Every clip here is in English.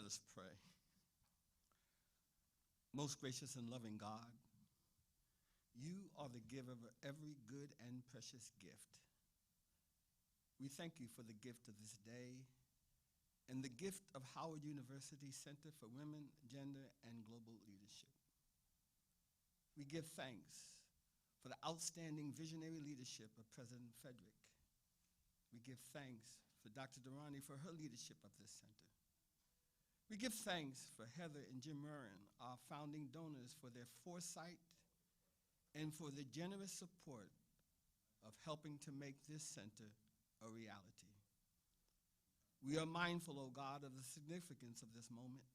Let us pray. Most gracious and loving God, you are the giver of every good and precious gift. We thank you for the gift of this day and the gift of Howard University Center for Women, Gender, and Global Leadership. We give thanks for the outstanding visionary leadership of President Frederick. We give thanks for Dr. Durrani for her leadership of this center. We give thanks for Heather and Jim Murren, our founding donors, for their foresight and for the generous support of helping to make this center a reality. We are mindful, O God, of the significance of this moment,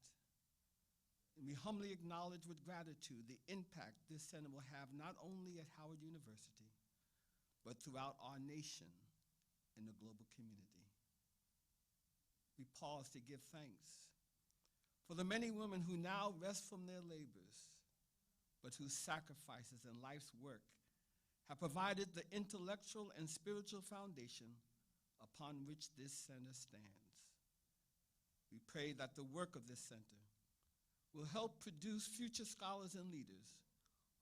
and we humbly acknowledge with gratitude the impact this center will have not only at Howard University, but throughout our nation and the global community. We pause to give thanks for the many women who now rest from their labors, but whose sacrifices and life's work have provided the intellectual and spiritual foundation upon which this center stands. We pray that the work of this center will help produce future scholars and leaders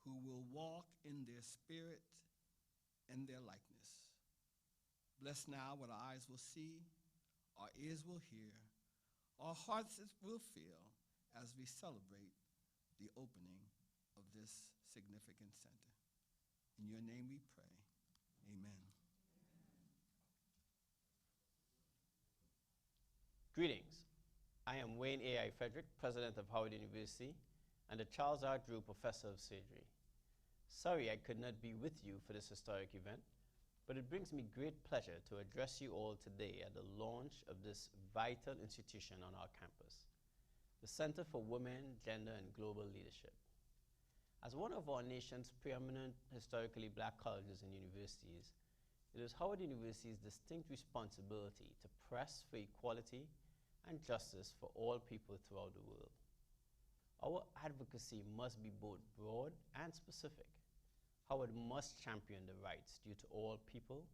who will walk in their spirit and their likeness. Bless now what our eyes will see, our ears will hear, our hearts will feel as we celebrate the opening of this significant center. In your name we pray, amen. Greetings. I am Wayne A.I. Frederick, President of Howard University and the Charles R. Drew Professor of Surgery. Sorry I could not be with you for this historic event, but it brings me great pleasure to address you all today at the launch of this vital institution on our campus, the Center for Women, Gender, and Global Leadership. As one of our nation's preeminent historically black colleges and universities, it is Howard University's distinct responsibility to press for equality and justice for all people throughout the world. Our advocacy must be both broad and specific. Howard must champion the rights due to all people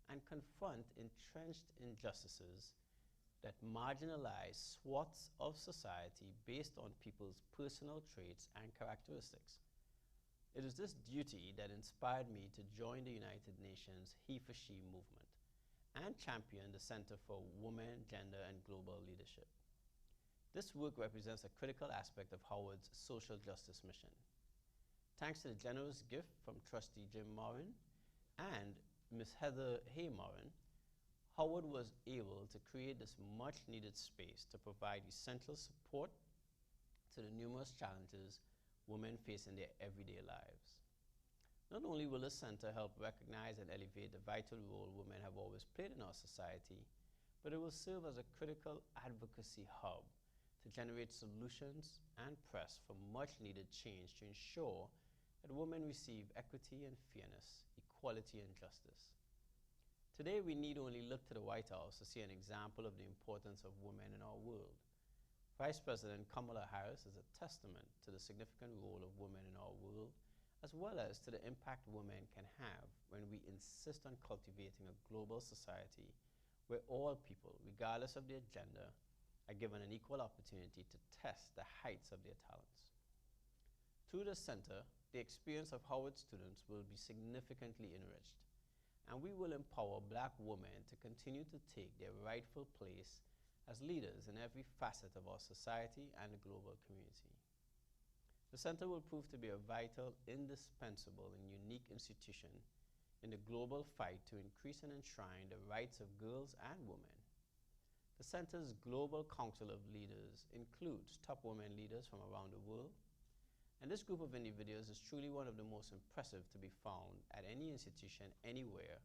and confront entrenched injustices that marginalize swaths of society based on people's personal traits and characteristics. It is this duty that inspired me to join the United Nations He for She movement and champion the Center for Women, Gender, and Global Leadership. This work represents a critical aspect of Howard's social justice mission. Thanks to the generous gift from Trustee Jim Morin and Ms. Heather Hay Morin, Howard was able to create this much needed space to provide essential support to the numerous challenges women face in their everyday lives. Not only will this center help recognize and elevate the vital role women have always played in our society, but it will serve as a critical advocacy hub to generate solutions and press for much needed change to ensure that women receive equity and fairness, equality and justice. Today, we need only look to the White House to see an example of the importance of women in our world. Vice President Kamala Harris is a testament to the significant role of women in our world, as well as to the impact women can have when we insist on cultivating a global society where all people, regardless of their gender, are given an equal opportunity to test the heights of their talents. Through this center, the experience of Howard students will be significantly enriched, and we will empower black women to continue to take their rightful place as leaders in every facet of our society and the global community. The center will prove to be a vital, indispensable, and unique institution in the global fight to increase and enshrine the rights of girls and women. The center's Global Council of Leaders includes top women leaders from around the world, and this group of individuals is truly one of the most impressive to be found at any institution anywhere,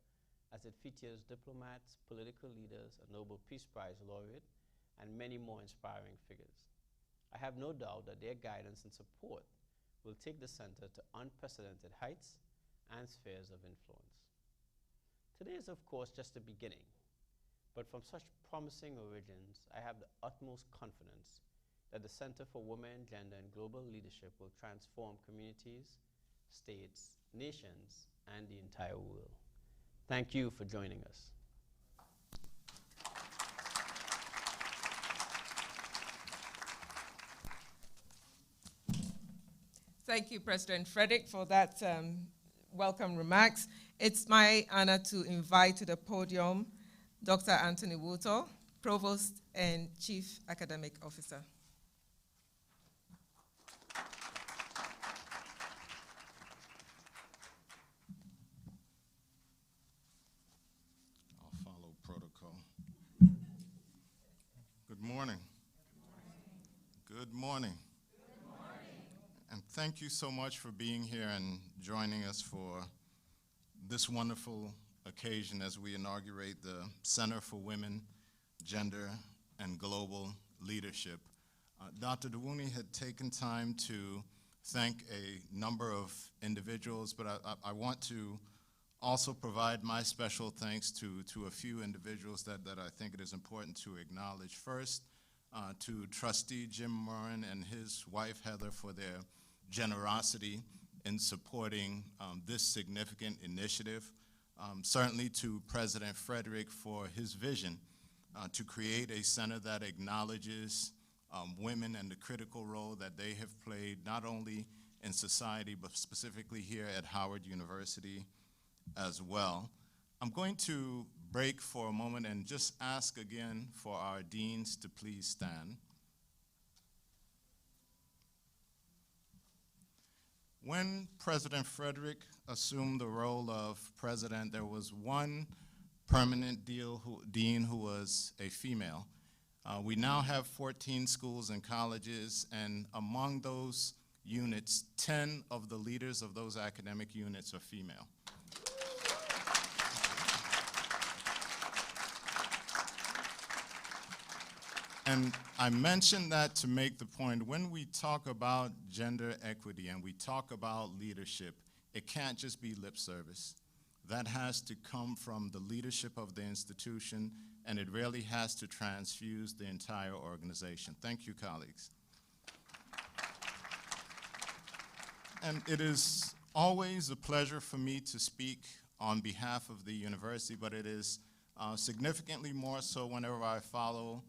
as it features diplomats, political leaders, a Nobel Peace Prize laureate, and many more inspiring figures. I have no doubt that their guidance and support will take the center to unprecedented heights and spheres of influence. Today is, of course, just the beginning, but from such promising origins, I have the utmost confidence that the Center for Women, Gender, and Global Leadership will transform communities, states, nations, and the entire world. Thank you for joining us. Thank you, President Frederick, for that welcome remarks. It's my honor to invite to the podium Dr. Anthony Wooltall, Provost and Chief Academic Officer. I'll follow protocol. Good morning. Good morning. And thank you so much for being here and joining us for this wonderful occasion as we inaugurate the Center for Women, Gender, and Global Leadership. Dr. Dewuni had taken time to thank a number of individuals, but I want to also provide my special thanks to a few individuals that I think it is important to acknowledge. First, to Trustee Jim Moran and his wife Heather for their generosity in supporting this significant initiative. Certainly to President Frederick for his vision to create a center that acknowledges women and the critical role that they have played not only in society but specifically here at Howard University as well. I'm going to break for a moment and just ask again for our deans to please stand. When President Frederick assumed the role of president, there was one permanent dean who was a female. We now have 14 schools and colleges, and among those units, 10 of the leaders of those academic units are female. And I mentioned that to make the point, when we talk about gender equity and we talk about leadership, it can't just be lip service. That has to come from the leadership of the institution, and it really has to transfuse the entire organization. Thank you, colleagues. And it is always a pleasure for me to speak on behalf of the university, but it is significantly more so whenever I follow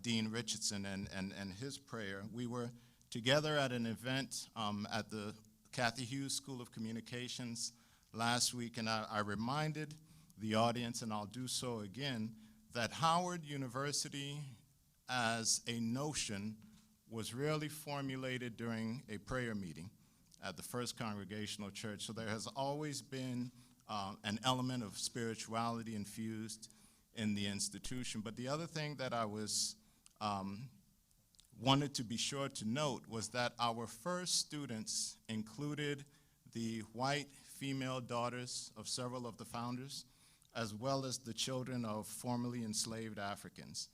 Dean Richardson and his prayer. We were together at an event at the Cathy Hughes School of Communications last week, and I reminded the audience, and I'll do so again, that Howard University as a notion was really formulated during a prayer meeting at the First Congregational Church. So there has always been an element of spirituality infused in the institution. But the other thing that I was wanted to be sure to note was that our first students included the white female daughters of several of the founders, as well as the children of formerly enslaved Africans.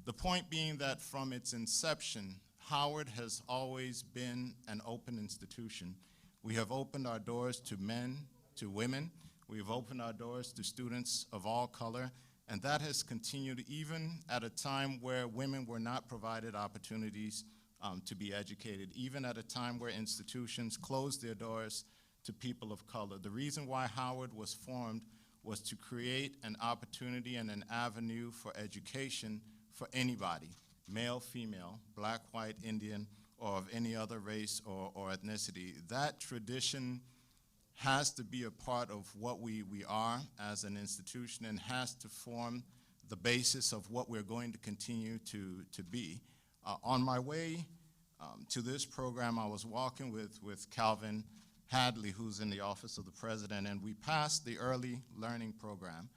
The point being that from its inception, Howard has always been an open institution. We have opened our doors to men, to women. We have opened our doors to students of all color, and that has continued even at a time where women were not provided opportunities to be educated, even at a time where institutions closed their doors to people of color. The reason why Howard was formed was to create an opportunity and an avenue for education for anybody, male, female, black, white, Indian, or of any other race or ethnicity. That tradition has to be a part of what we are as an institution and has to form the basis of what we're going to continue to be. On my way to this program, I was walking with Calvin Hadley, who's in the Office of the President, and we passed the early learning program.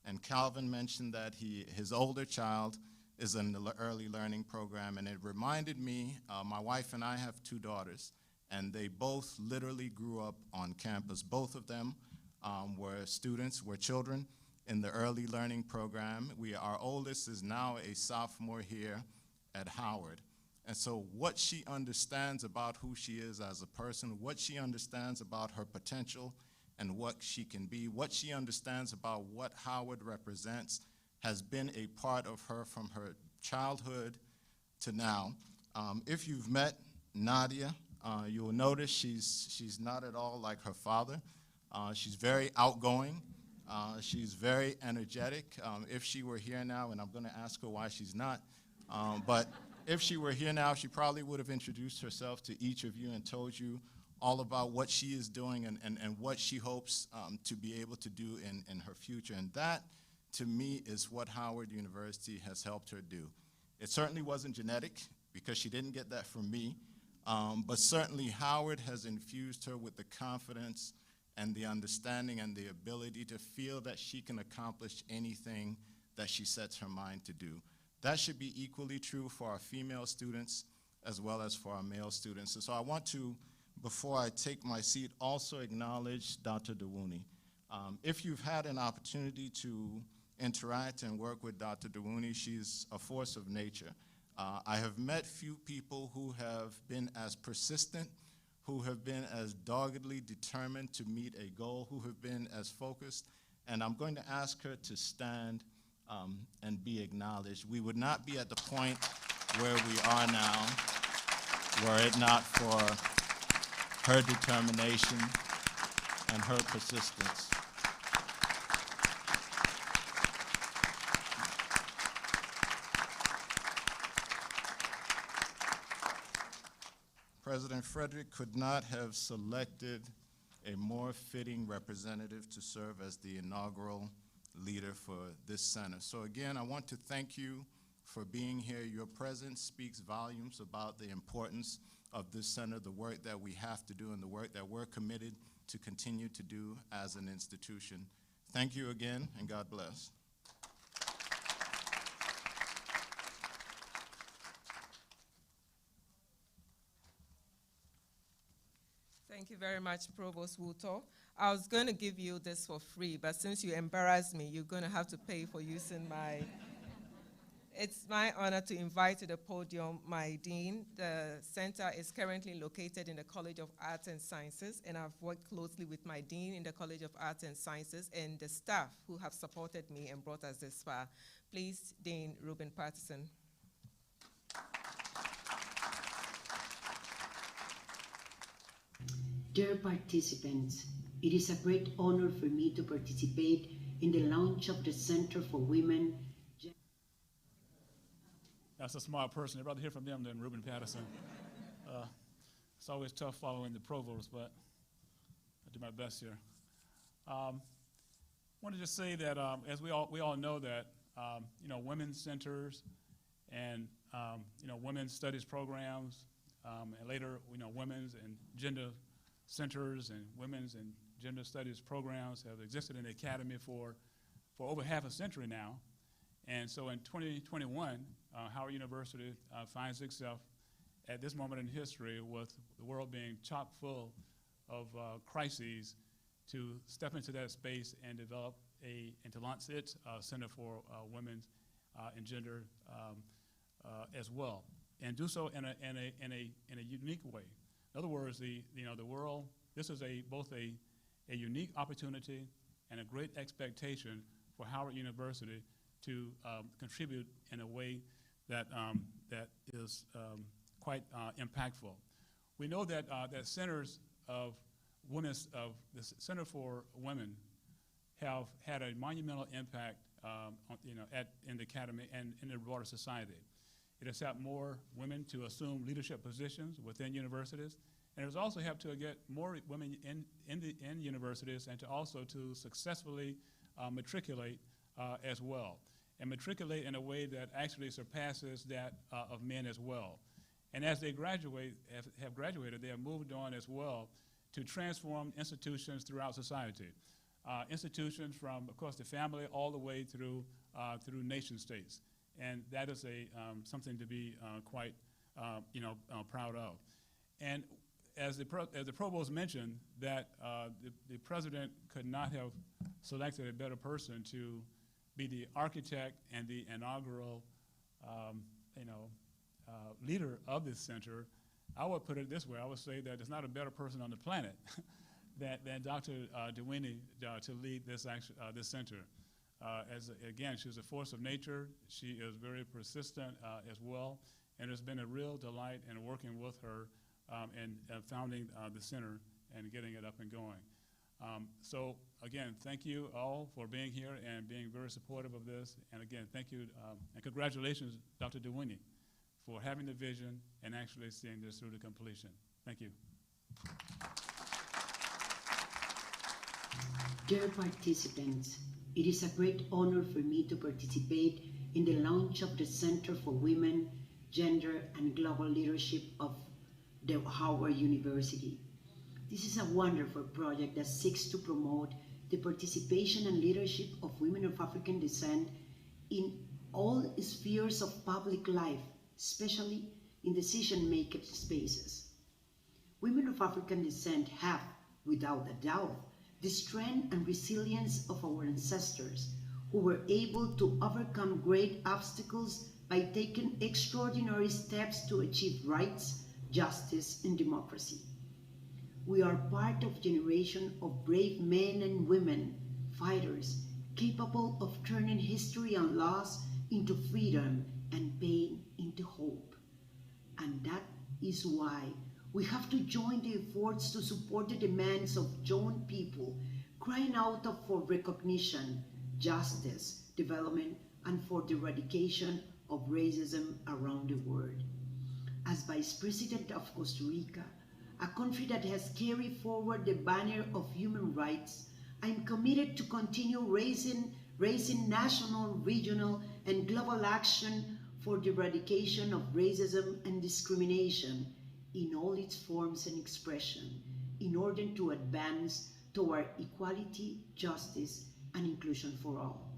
And Calvin mentioned that his older child is in the early learning program, and it reminded me, my wife and I have two daughters, and they both literally grew up on campus. Both of them were children in the early learning program. Our oldest is now a sophomore here at Howard. And so what she understands about who she is as a person, what she understands about her potential and what she can be, what she understands about what Howard represents has been a part of her from her childhood to now. If you've met Nadia, you will notice she's not at all like her father. She's very outgoing. She's very energetic. If she were here now, and I'm going to ask her why she's not, but if she were here now, she probably would have introduced herself to each of you and told you all about what she is doing and what she hopes to be able to do in her future. And that, to me, is what Howard University has helped her do. It certainly wasn't genetic, because she didn't get that from me, but certainly Howard has infused her with the confidence and the understanding and the ability to feel that she can accomplish anything that she sets her mind to do. That should be equally true for our female students as well as for our male students. And so I want to, before I take my seat, also acknowledge Dr. Dewuni. If you've had an opportunity to interact and work with Dr. Dewuni, she's a force of nature. I have met few people who have been as persistent, who have been as doggedly determined to meet a goal, who have been as focused, and I'm going to ask her to stand and be acknowledged. We would not be at the point where we are now were it not for her determination and her persistence. President Frederick could not have selected a more fitting representative to serve as the inaugural leader for this center. So again, I want to thank you for being here. Your presence speaks volumes about the importance of this center, the work that we have to do, and the work that we're committed to continue to do as an institution. Thank you again, and God bless. Thank you very much, Provost Wuto. I was going to give you this for free, but since you embarrassed me, you're going to have to pay for using my... It's my honor to invite to the podium my dean. The center is currently located in the College of Arts and Sciences, and I've worked closely with my dean in the College of Arts and Sciences and the staff who have supported me and brought us this far. Please, Dean Reuben Patterson. Dear participants, it is a great honor for me to participate in the launch of the Center for Women. That's a smart person. I'd rather hear from them than Reuben Patterson. It's always tough following the provost, but I do my best here. I want to just say that as we all know that women's centers and women's studies programs, and later women's and gender centers and women's and gender studies programs have existed in the academy for over half a century now. And so in 2021, Howard University finds itself at this moment in history with the world being chock full of crises to step into that space and develop and to launch its Center for Women and Gender as well, and do so in a unique way. In other words, the world, this is both a unique opportunity and a great expectation for Howard University to contribute in a way that is quite impactful. We know that that centers of the Center for Women have had a monumental impact in the academy and in the broader society. It has helped more women to assume leadership positions within universities, and it has also helped to get more women in universities and to also to successfully matriculate as well, and matriculate in a way that actually surpasses that of men as well. And as they have graduated, they have moved on as well to transform institutions throughout society. Institutions from, of course, the family all the way through nation states. And that is something to be quite proud of. And as the provost mentioned, that the president could not have selected a better person to be the architect and the inaugural leader of this center. I would put it this way: I would say that there's not a better person on the planet than Dr. Dewuni to lead this center. Again, she's a force of nature. She is very persistent as well, and it's been a real delight in working with her and founding the center and getting it up and going. So again, thank you all for being here and being very supportive of this. And again, thank you and congratulations, Dr. Dewuni, for having the vision and actually seeing this through to completion. Thank you. Dear participants, it is a great honor for me to participate in the launch of the Center for Women, Gender, and Global Leadership of the Howard University. This is a wonderful project that seeks to promote the participation and leadership of women of African descent in all spheres of public life, especially in decision-making spaces. Women of African descent have, without a doubt, the strength and resilience of our ancestors who were able to overcome great obstacles by taking extraordinary steps to achieve rights, justice, and democracy. We are part of a generation of brave men and women, fighters, capable of turning history and loss into freedom and pain into hope. And that is why we have to join the efforts to support the demands of young people crying out for recognition, justice, development, and for the eradication of racism around the world. As Vice President of Costa Rica, a country that has carried forward the banner of human rights, I am committed to continue raising national, regional, and global action for the eradication of racism and discrimination in all its forms and expression, in order to advance toward equality, justice, and inclusion for all.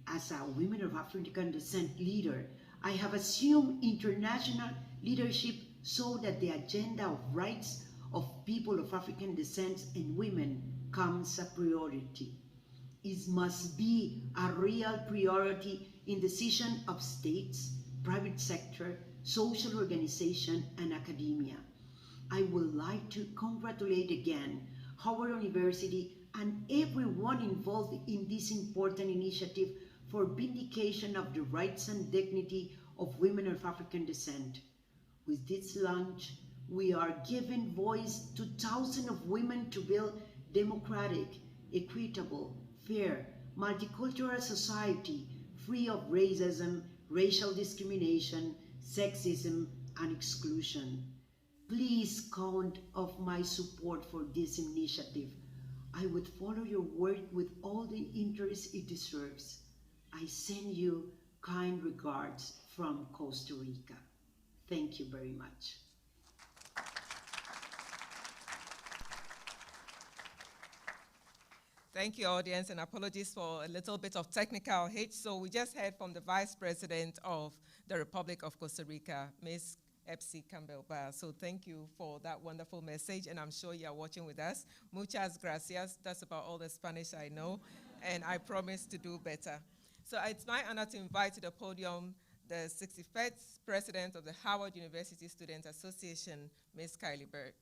As a Women of African Descent leader, I have assumed international leadership so that the agenda of rights of people of African descent and women comes a priority. It must be a real priority in decision of states, private sector, social organization, and academia. I would like to congratulate again Howard University and everyone involved in this important initiative for vindication of the rights and dignity of women of African descent. With this launch, we are giving voice to thousands of women to build democratic, equitable, fair, multicultural society free of racism, racial discrimination, sexism, and exclusion. Please count on my support for this initiative. I would follow your work with all the interest it deserves. I send you kind regards from Costa Rica. Thank you very much. Thank you, audience, and apologies for a little bit of technical hitch. So we just heard from the Vice President of the Republic of Costa Rica, Ms. Epsi Campbell-Barr. So thank you for that wonderful message, and I'm sure you are watching with us. Muchas gracias. That's about all the Spanish I know, and I promise to do better. So it's my honor to invite to the podium the 65th President of the Howard University Student Association, Ms. Kylie Berg.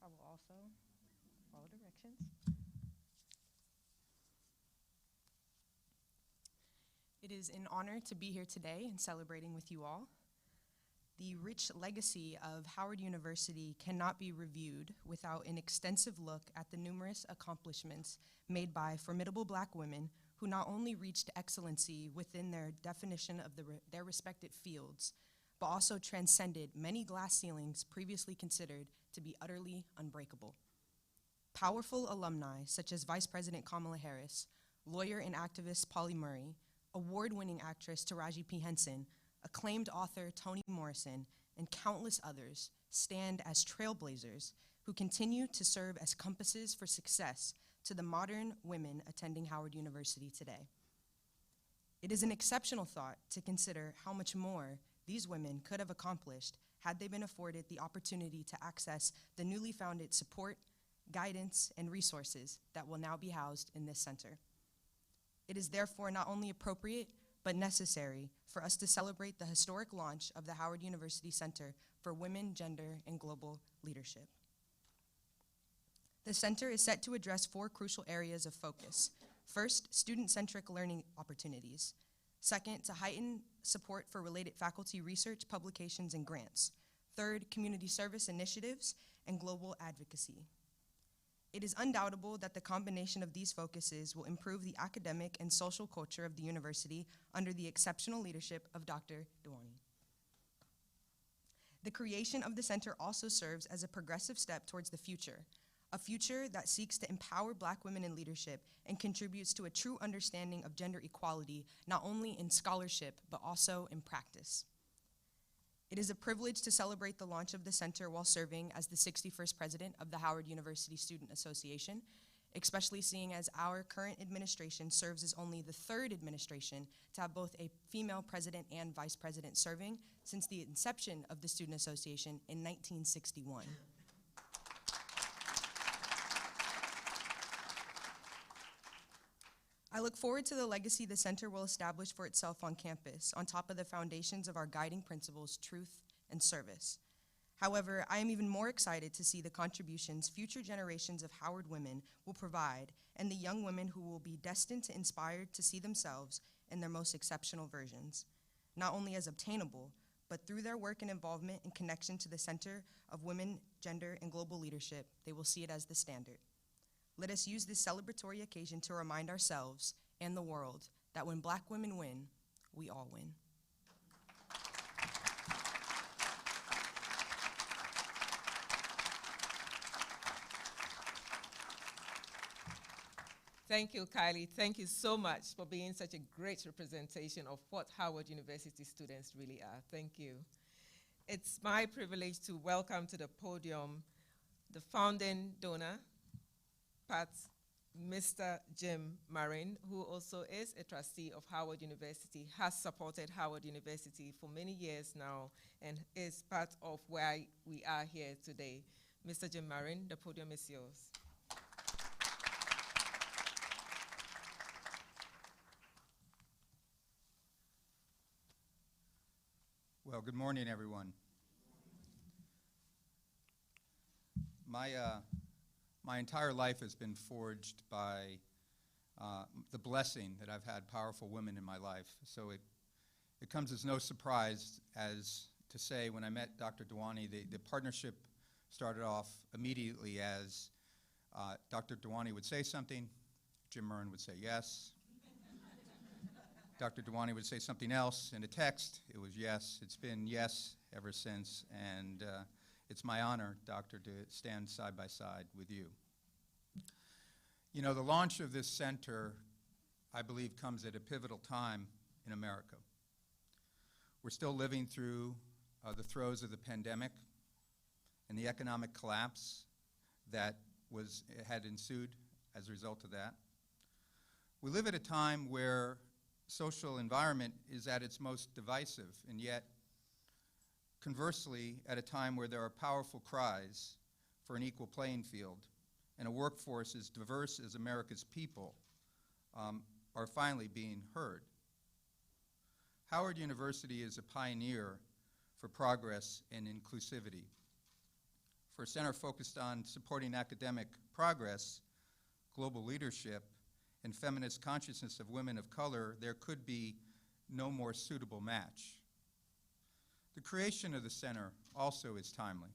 I will also follow directions. It is an honor to be here today and celebrating with you all. The rich legacy of Howard University cannot be reviewed without an extensive look at the numerous accomplishments made by formidable Black women who not only reached excellency within their definition of their respected fields, but also transcended many glass ceilings previously considered to be utterly unbreakable. Powerful alumni such as Vice President Kamala Harris, lawyer and activist Pauli Murray, award-winning actress Taraji P. Henson, acclaimed author Toni Morrison, and countless others stand as trailblazers who continue to serve as compasses for success to the modern women attending Howard University today. It is an exceptional thought to consider how much more these women could have accomplished had they been afforded the opportunity to access the newly founded support, guidance, and resources that will now be housed in this center. It is therefore not only appropriate, but necessary for us to celebrate the historic launch of the Howard University Center for Women, Gender, and Global Leadership. The center is set to address 4 crucial areas of focus. First, student-centric learning opportunities. Second, to heighten support for related faculty research, publications, and grants. Third, community service initiatives and global advocacy. It is undoubtable that the combination of these focuses will improve the academic and social culture of the university under the exceptional leadership of Dr. Dewani. The creation of the center also serves as a progressive step towards the future, a future that seeks to empower Black women in leadership and contributes to a true understanding of gender equality, not only in scholarship, but also in practice. It is a privilege to celebrate the launch of the center while serving as the 61st president of the Howard University Student Association, especially seeing as our current administration serves as only the third administration to have both a female president and vice president serving since the inception of the Student Association in 1961. I look forward to the legacy the center will establish for itself on campus, on top of the foundations of our guiding principles, truth and service. However, I am even more excited to see the contributions future generations of Howard women will provide and the young women who will be destined to inspire to see themselves in their most exceptional versions, not only as obtainable, but through their work and involvement in connection to the Center of Women, Gender, and Global Leadership, they will see it as the standard. Let us use this celebratory occasion to remind ourselves and the world that when Black women win, we all win. Thank you, Kylie. Thank you so much for being such a great representation of what Howard University students really are. Thank you. It's my privilege to welcome to the podium the founding donor, Mr. Jim Marin, who also is a trustee of Howard University, has supported Howard University for many years now, and is part of why we are here today. Mr. Jim Marin, the podium is yours. Well, good morning, everyone. My entire life has been forged by the blessing that I've had powerful women in my life. So it comes as no surprise as to say when I met Dr. Dewani, the partnership started off immediately as Dr. Dewani would say something, Jim Marin would say yes. Dr. Dewani would say something else in a text, it was yes. It's been yes ever since, and it's my honor, Doctor, to stand side by side with you. You know, the launch of this center, I believe, comes at a pivotal time in America. We're still living through the throes of the pandemic and the economic collapse that had ensued as a result of that. We live at a time where social environment is at its most divisive, and yet, conversely, at a time where there are powerful cries for an equal playing field and a workforce as diverse as America's people are finally being heard. Howard University is a pioneer for progress and inclusivity. For a center focused on supporting academic progress, global leadership, and feminist consciousness of women of color, there could be no more suitable match. The creation of the center also is timely.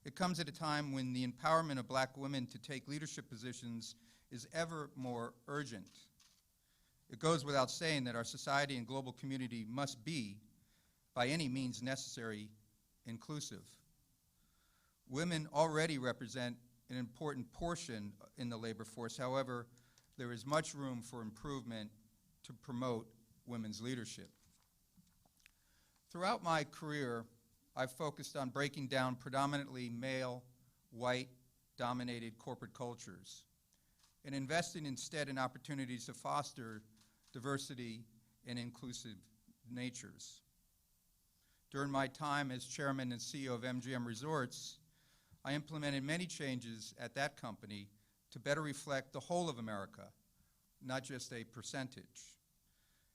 It comes at a time when the empowerment of Black women to take leadership positions is ever more urgent. It goes without saying that our society and global community must be, by any means necessary, inclusive. Women already represent an important portion in the labor force. However, there is much room for improvement to promote women's leadership. Throughout my career, I've focused on breaking down predominantly male, white-dominated corporate cultures and investing instead in opportunities to foster diversity and inclusive natures. During my time as chairman and CEO of MGM Resorts, I implemented many changes at that company to better reflect the whole of America, not just a percentage.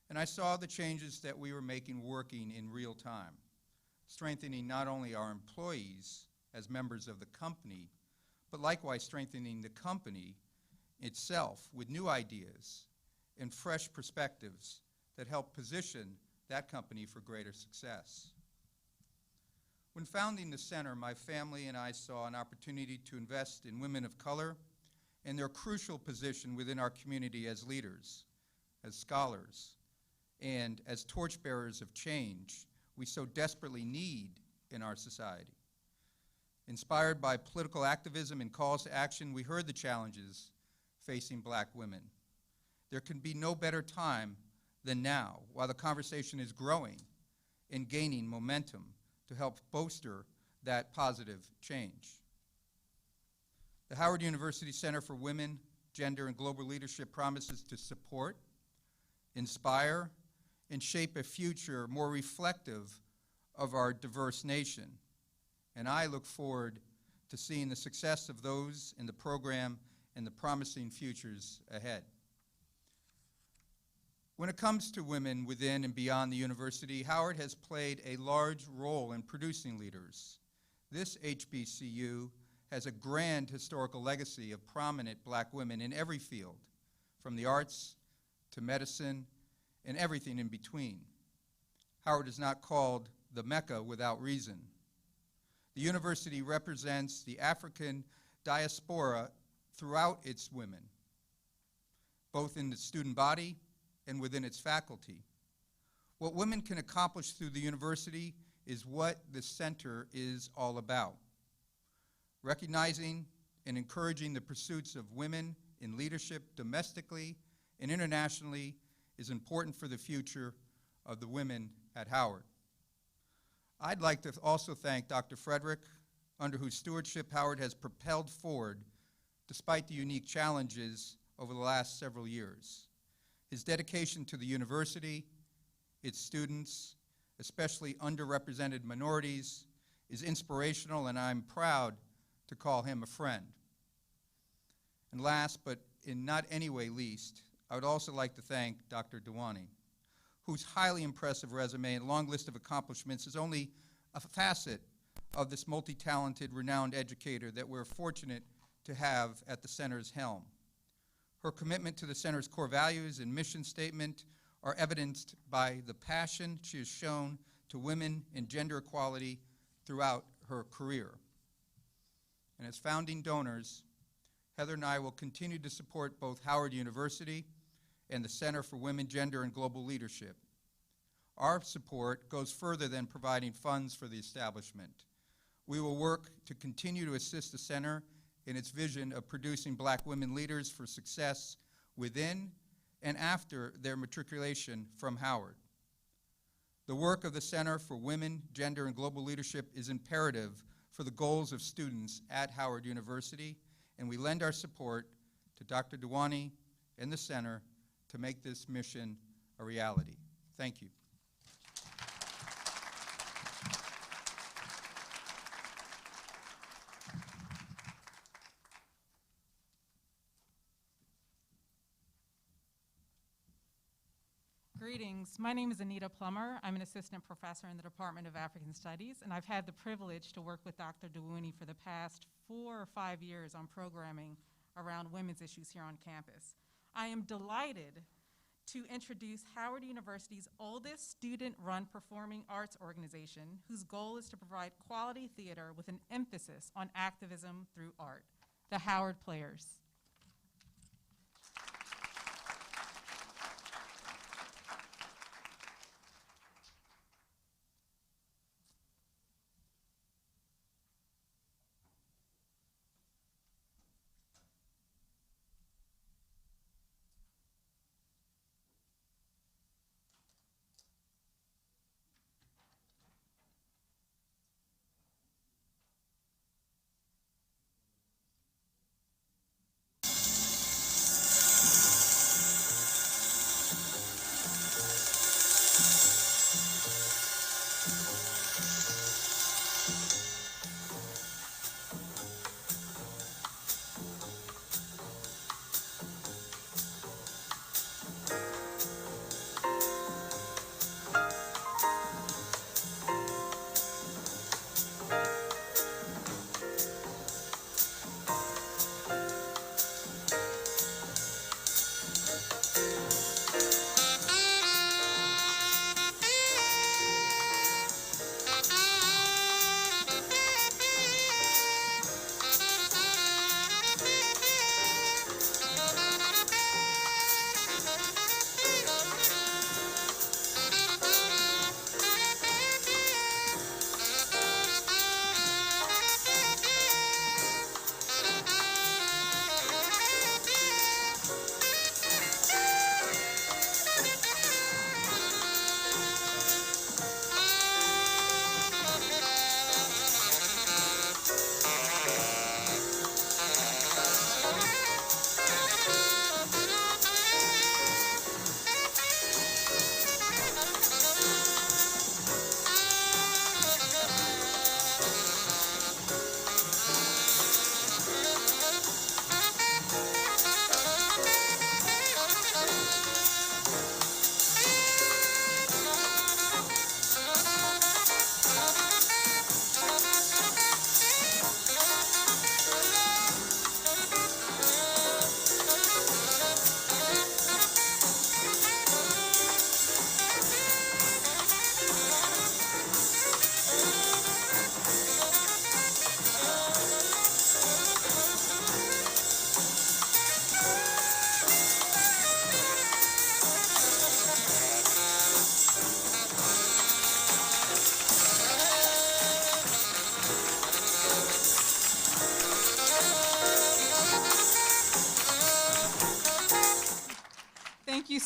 And I saw the changes that we were making working in real time, strengthening not only our employees as members of the company, but likewise strengthening the company itself with new ideas and fresh perspectives that help position that company for greater success. When founding the center, my family and I saw an opportunity to invest in women of color and their crucial position within our community as leaders, as scholars, and as torchbearers of change we so desperately need in our society. Inspired by political activism and calls to action, we heard the challenges facing Black women. There can be no better time than now, while the conversation is growing and gaining momentum, to help bolster that positive change. The Howard University Center for Women, Gender, and Global Leadership promises to support, inspire, and shape a future more reflective of our diverse nation. And I look forward to seeing the success of those in the program and the promising futures ahead. When it comes to women within and beyond the university, Howard has played a large role in producing leaders. This HBCU has a grand historical legacy of prominent Black women in every field, from the arts to medicine and everything in between. Howard is not called the Mecca without reason. The university represents the African diaspora throughout its women, both in the student body and within its faculty. What women can accomplish through the university is what the center is all about. Recognizing and encouraging the pursuits of women in leadership domestically and internationally is important for the future of the women at Howard. I'd like to also thank Dr. Frederick, under whose stewardship Howard has propelled forward despite the unique challenges over the last several years. His dedication to the university, its students, especially underrepresented minorities, is inspirational, and I'm proud to call him a friend. And last, but in not any way least, I would also like to thank Dr. Dewani, whose highly impressive resume and long list of accomplishments is only a facet of this multi-talented, renowned educator that we're fortunate to have at the center's helm. Her commitment to the center's core values and mission statement are evidenced by the passion she has shown to women and gender equality throughout her career. And as founding donors, Heather and I will continue to support both Howard University and the Center for Women, Gender, and Global Leadership. Our support goes further than providing funds for the establishment. We will work to continue to assist the center in its vision of producing Black women leaders for success within and after their matriculation from Howard. The work of the Center for Women, Gender, and Global Leadership is imperative for the goals of students at Howard University, and we lend our support to Dr. Dewani and the center to make this mission a reality. Thank you. Greetings. My name is Anita Plummer. I'm an assistant professor in the Department of African Studies, and I've had the privilege to work with Dr. Dewani for the past 4 or 5 years on programming around women's issues here on campus. I am delighted to introduce Howard University's oldest student-run performing arts organization, whose goal is to provide quality theater with an emphasis on activism through art, the Howard Players.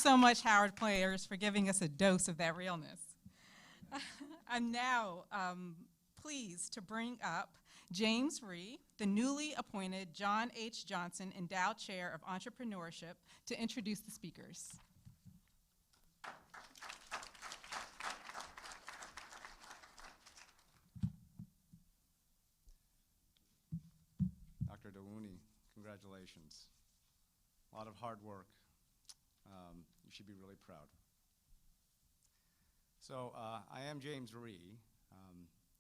so much, Howard players, for giving us a dose of that realness. I'm now pleased to bring up James Rhee, the newly appointed John H. Johnson Endowed Chair of Entrepreneurship, to introduce the speakers. Dr. Dewuny, congratulations. A lot of hard work. You should be really proud. So I am James Rhee.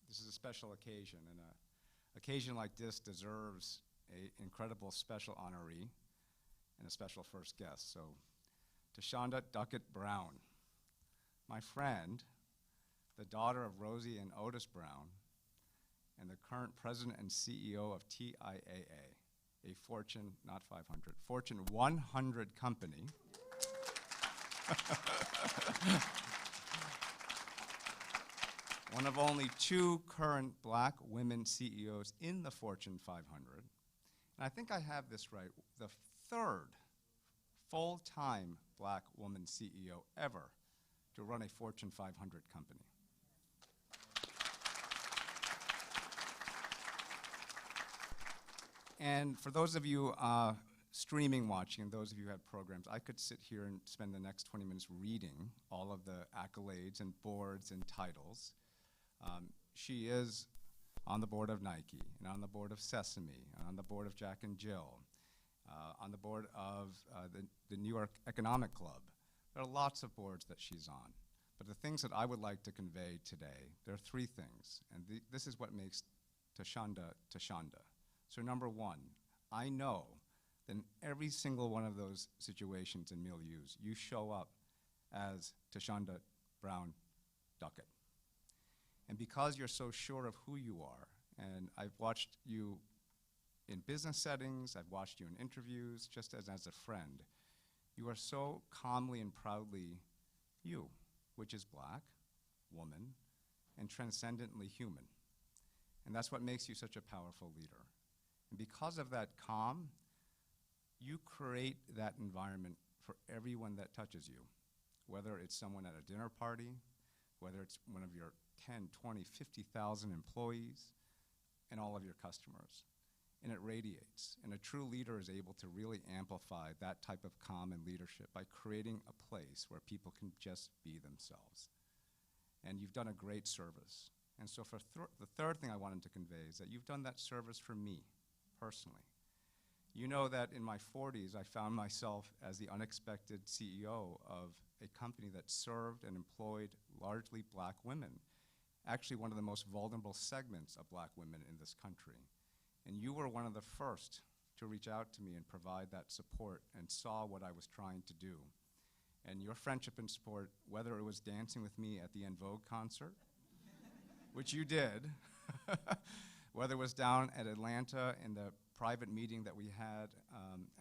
This is a special occasion, and an occasion like this deserves an incredible special honoree and a special first guest. So Tashonda Duckett Brown, my friend, the daughter of Rosie and Otis Brown, and the current president and CEO of TIAA, a Fortune, not 500, Fortune 100 company. One of only 2 current black women CEOs in the Fortune 500. And I think I have this right, the 3rd full-time black woman CEO ever to run a Fortune 500 company. And for those of you streaming watching, and those of you who have programs, I could sit here and spend the next 20 minutes reading all of the accolades and boards and titles. She is on the board of Nike, and on the board of Sesame, and on the board of Jack and Jill, on the board of the New York Economic Club. There are lots of boards that she's on. But the things that I would like to convey today, there are 3 things, and this is what makes Tashonda Tashonda. So number 1, I know that in every single one of those situations and milieus, you show up as Tashonda Brown Duckett. And because you're so sure of who you are, and I've watched you in business settings, I've watched you in interviews, just as a friend, you are so calmly and proudly you, which is black, woman, and transcendently human. And that's what makes you such a powerful leader. And because of that calm, you create that environment for everyone that touches you, whether it's someone at a dinner party, whether it's one of your 10, 20, 50,000 employees, and all of your customers. And it radiates. And a true leader is able to really amplify that type of calm and leadership by creating a place where people can just be themselves. And you've done a great service. And so for the third thing I wanted to convey is that you've done that service for me, personally. You know that in my 40s, I found myself as the unexpected CEO of a company that served and employed largely black women, actually one of the most vulnerable segments of black women in this country. And you were one of the first to reach out to me and provide that support and saw what I was trying to do. And your friendship and support, whether it was dancing with me at the En Vogue concert, which you did, whether it was down at Atlanta in the private meeting that we had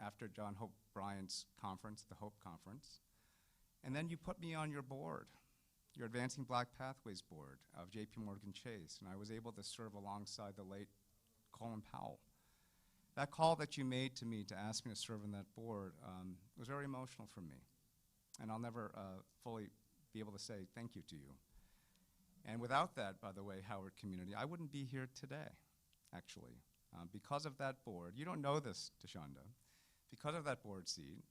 after John Hope Bryant's conference, the Hope Conference. And then you put me on your board, your Advancing Black Pathways board of JP Morgan Chase, and I was able to serve alongside the late Colin Powell. That call that you made to me to ask me to serve on that board was very emotional for me. And I'll never fully be able to say thank you to you. And without that, by the way, Howard community, I wouldn't be here today, actually. Because of that board, you don't know this, Tashonda, because of that board seat,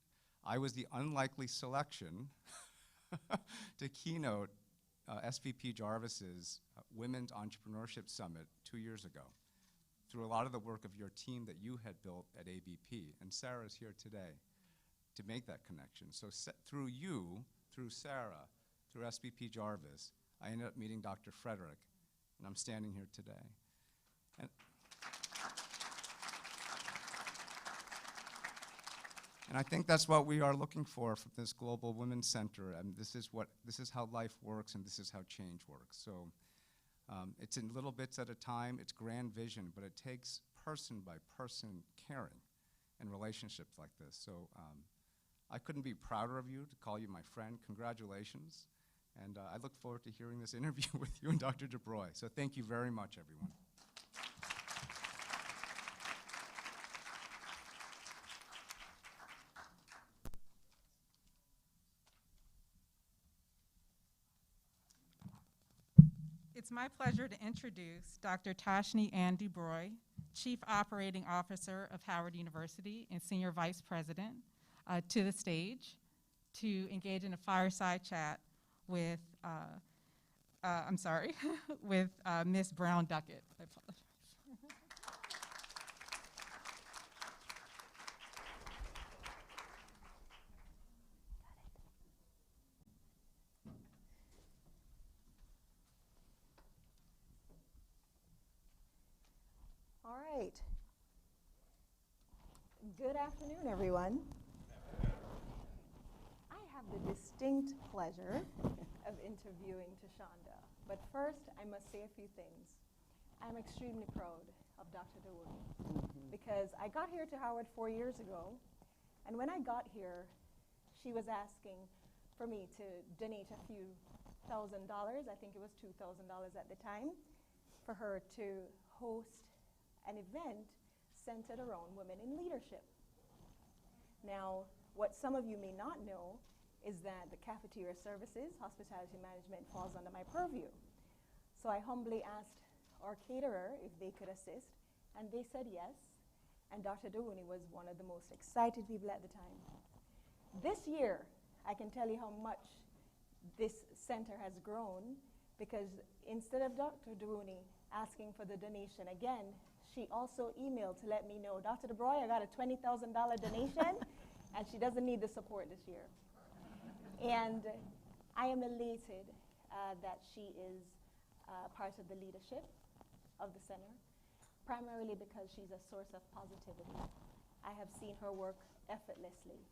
I was the unlikely selection to keynote SVP Jarvis's Women's Entrepreneurship Summit 2 years ago, through a lot of the work of your team that you had built at ABP. And Sarah's here today to make that connection. So through you, through Sarah, through SVP Jarvis, I ended up meeting Dr. Frederick, and I'm standing here today. And I think that's what we are looking for from this Global Women's Center, and this is how life works, and this is how change works. So it's in little bits at a time, it's grand vision, but it takes person by person caring and relationships like this. So I couldn't be prouder of you to call you my friend. Congratulations. And I look forward to hearing this interview with you and Dr. DeBroy. So thank you very much, everyone. It's my pleasure to introduce Dr. Tashni Ann DuBroy, Chief Operating Officer of Howard University and Senior Vice President, to the stage to engage in a fireside chat with, with Ms. Brown Duckett. I apologize. All right. Good afternoon, everyone. I have the distinct pleasure of interviewing Tashonda, but first I must say a few things. I'm extremely proud of Dr. Duwuni because I got here to Howard 4 years ago, and when I got here, she was asking for me to donate a few $1,000, I think it was $2,000 at the time, for her to host an event centered around women in leadership. Now, what some of you may not know is that the cafeteria services, hospitality management, falls under my purview. So I humbly asked our caterer if they could assist, and they said yes, and Dr. Duwuni was one of the most excited people at the time. This year, I can tell you how much this center has grown, because instead of Dr. Duwuni asking for the donation again, she also emailed to let me know, Dr. DuBroy, I got a $20,000 donation, and she doesn't need the support this year. And I am elated that she is part of the leadership of the center, primarily because she's a source of positivity. I have seen her work effortlessly,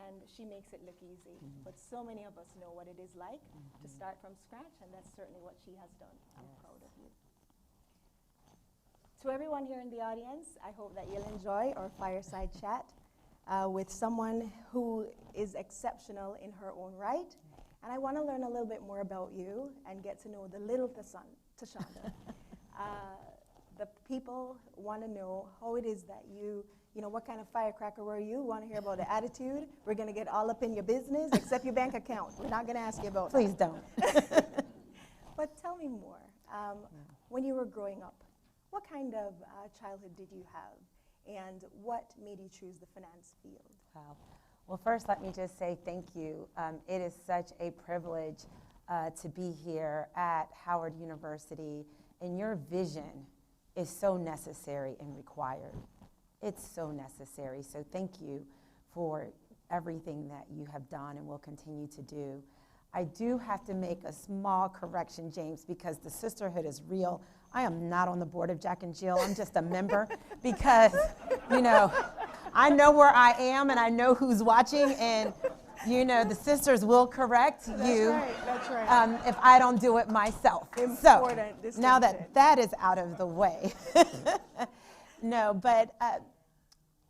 and she makes it look easy. But so many of us know what it is like to start from scratch, and that's certainly what she has done. I'm proud of you. To everyone here in the audience, I hope that you'll enjoy our fireside chat with someone who is exceptional in her own right. And I want to learn a little bit more about you and get to know the little Tashonda. The people want to know how it is that you know, what kind of firecracker were you? Want to hear about the attitude? We're going to get all up in your business, except your bank account. We're not going to ask you about that. Please don't. But tell me more. When you were growing up, what kind of childhood did you have, and what made you choose the finance field? Wow. Well, first, let me just say thank you. It is such a privilege to be here at Howard University, and your vision is so necessary and required. It's so necessary. So thank you for everything that you have done and will continue to do. I do have to make a small correction, James, because the sisterhood is real. I am not on the board of Jack and Jill. I'm just a member because, you know, I know where I am and I know who's watching, and, you know, the sisters will correct you That's right. if I don't do it myself. Important So now that that is out of the way. No, but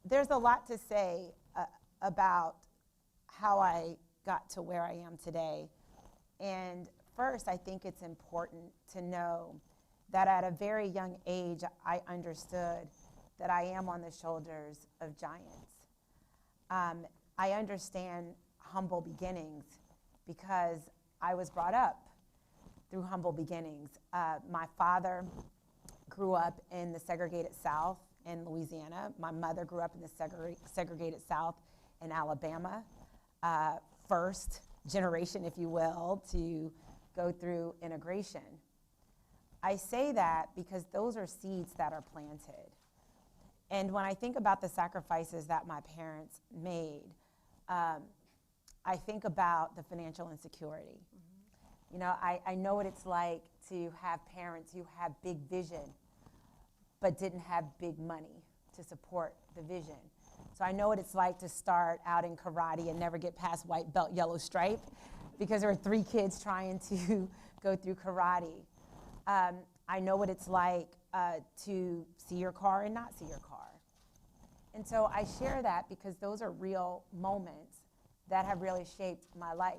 there's a lot to say about how I got to where I am today. And first, I think it's important to know that at a very young age, I understood that I am on the shoulders of giants. I understand humble beginnings because I was brought up through humble beginnings. My father grew up in the segregated South in Louisiana. My mother grew up in the segregated South in Alabama. First generation, if you will, to go through integration. I say that because those are seeds that are planted. And when I think about the sacrifices that my parents made, I think about the financial insecurity. You know, I know what it's like to have parents who have big vision, but didn't have big money to support the vision. So I know what it's like to start out in karate and never get past white belt, yellow stripe, because there were 3 kids trying to go through karate. I know what it's like to see your car and not see your car. And so I share that because those are real moments that have really shaped my life.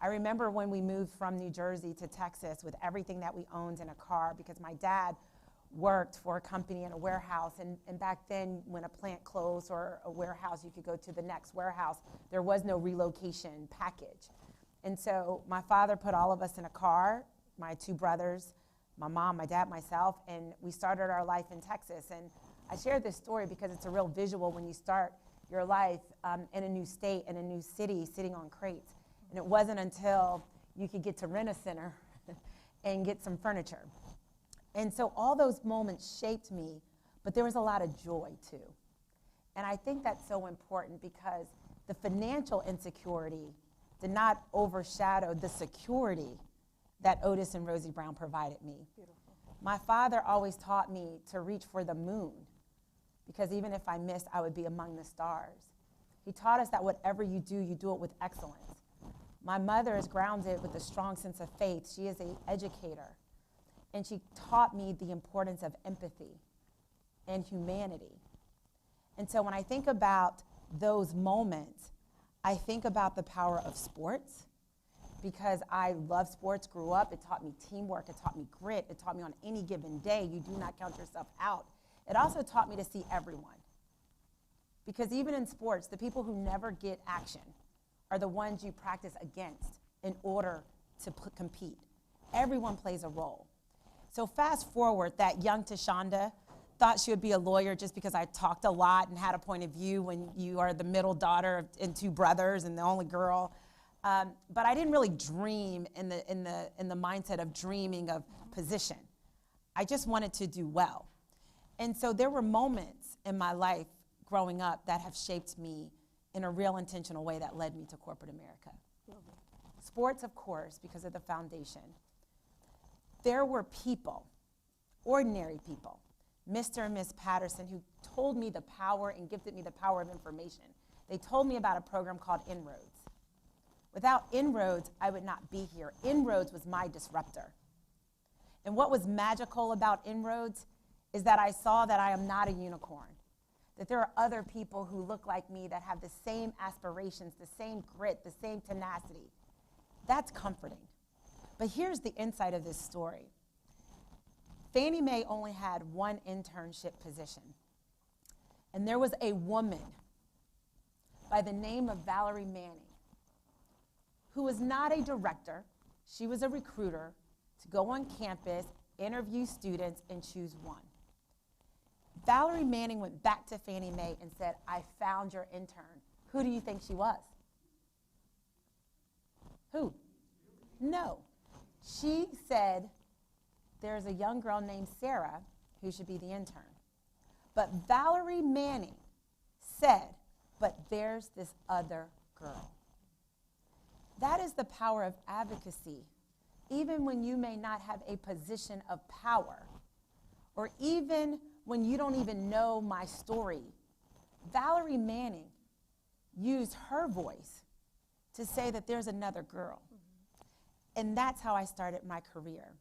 I remember when we moved from New Jersey to Texas with everything that we owned in a car, because my dad worked for a company in a warehouse, and back then when a plant closed or a warehouse, you could go to the next warehouse. There was no relocation package. And so my father put all of us in a car my two brothers, my mom, my dad, myself, and we started our life in Texas. And I share this story because it's a real visual when you start your life in a new state, in a new city, sitting on crates. And it wasn't until you could get to Rent-A-Center and get some furniture. And so all those moments shaped me, but there was a lot of joy too. And I think that's so important because the financial insecurity did not overshadow the security that Otis and Rosie Brown provided me. Beautiful. My father always taught me to reach for the moon because even if I missed, I would be among the stars. He taught us that whatever you do it with excellence. My mother is grounded with a strong sense of faith. She is an educator, and she taught me the importance of empathy and humanity. And so when I think about those moments, I think about the power of sports because I love sports, grew up. It taught me teamwork. It taught me grit. It taught me on any given day, you do not count yourself out. It also taught me to see everyone. Because even in sports, the people who never get action are the ones you practice against in order to compete. Everyone plays a role. So fast forward, that young Tashonda thought she would be a lawyer just because I talked a lot and had a point of view when you are the middle daughter and two brothers and the only girl. But I didn't really dream in the mindset of dreaming of position. I just wanted to do well. And so there were moments in my life growing up that have shaped me in a real intentional way that led me to corporate America. Sports, of course, because of the foundation. There were people, ordinary people, Mr. and Miss Patterson, who told me the power and gifted me the power of information. They told me about a program called Inroads. Without Inroads, I would not be here. Inroads was my disruptor. And what was magical about Inroads is that I saw that I am not a unicorn, that there are other people who look like me that have the same aspirations, the same grit, the same tenacity. That's comforting. But here's the insight of this story. Fannie Mae only had one internship position. And there was a woman by the name of Valerie Manning who was not a director. She was a recruiter to go on campus, interview students, and choose one. Valerie Manning went back to Fannie Mae and said, I found your intern. Who do you think she was? Who? No. She said, there's a young girl named Sarah who should be the intern. But Valerie Manning said, but there's this other girl. That is the power of advocacy. Even when you may not have a position of power, or even when you don't even know my story, Valerie Manning used her voice to say that there's another girl. And that's how I started my career.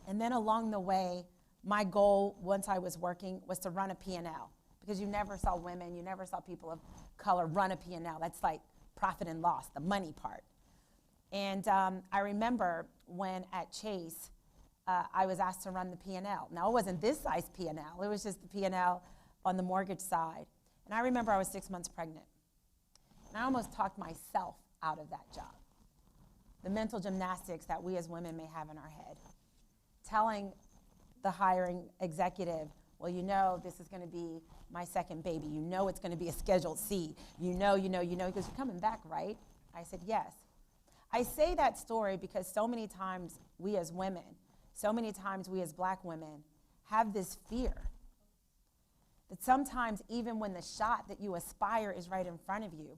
And then along the way, my goal, once I was working, was to run a P&L. Because you never saw women, you never saw people of color run a P&L. That's like profit and loss, the money part. And I remember when at Chase, I was asked to run the P&L. Now, it wasn't this size P&L. It was just the P&L on the mortgage side. And I remember I was 6 months pregnant. And I almost talked myself out of that job. The mental gymnastics that we as women may have in our head. Telling the hiring executive, well, you know this is going to be my second baby. You know it's going to be a Schedule C. You know. He goes, you're coming back, right? I said, yes. I say that story because so many times we as women, so many times we as black women have this fear that sometimes even when the shot that you aspire is right in front of you,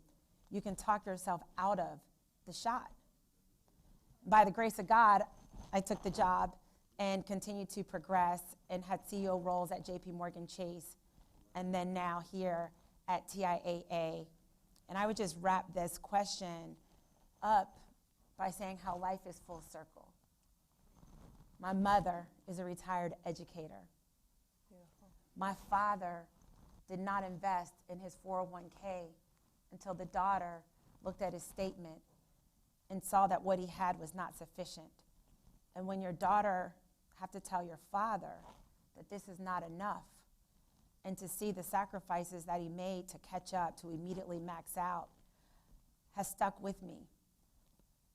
you can talk yourself out of the shot. By the grace of God, I took the job and continued to progress and had CEO roles at JP Morgan Chase and then now here at TIAA. And I would just wrap this question up by saying how life is full circle. My mother is a retired educator. Beautiful. My father did not invest in his 401k until the daughter looked at his statement and saw that what he had was not sufficient. And when your daughter have to tell your father that this is not enough, and to see the sacrifices that he made to catch up, to immediately max out, has stuck with me.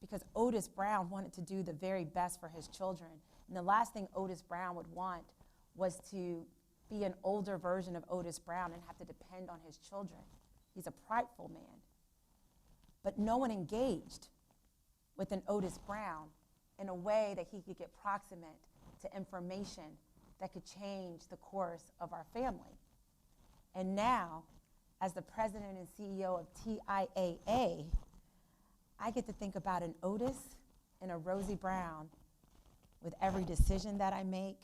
because Otis Brown wanted to do the very best for his children. And the last thing Otis Brown would want was to be an older version of Otis Brown and have to depend on his children. He's a prideful man. But no one engaged with an Otis Brown in a way that he could get proximate to information that could change the course of our family. And now, as the president and CEO of TIAA, I get to think about an Otis and a Rosie Brown with every decision that I make,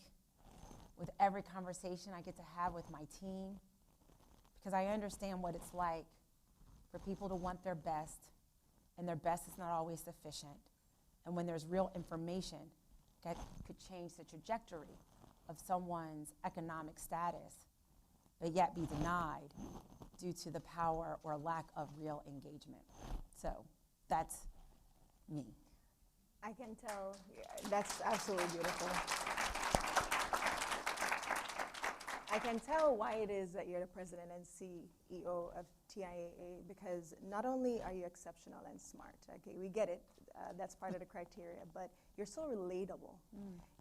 with every conversation I get to have with my team, because I understand what it's like for people to want their best, and their best is not always sufficient. And when there's real information that could change the trajectory of someone's economic status, but yet be denied due to the power or lack of real engagement. So that's me. I can tell, that's absolutely beautiful. I can tell why it is that you're the president and CEO of TIAA, because not only are you exceptional and smart, okay, we get it, that's part of the criteria, but you're so relatable.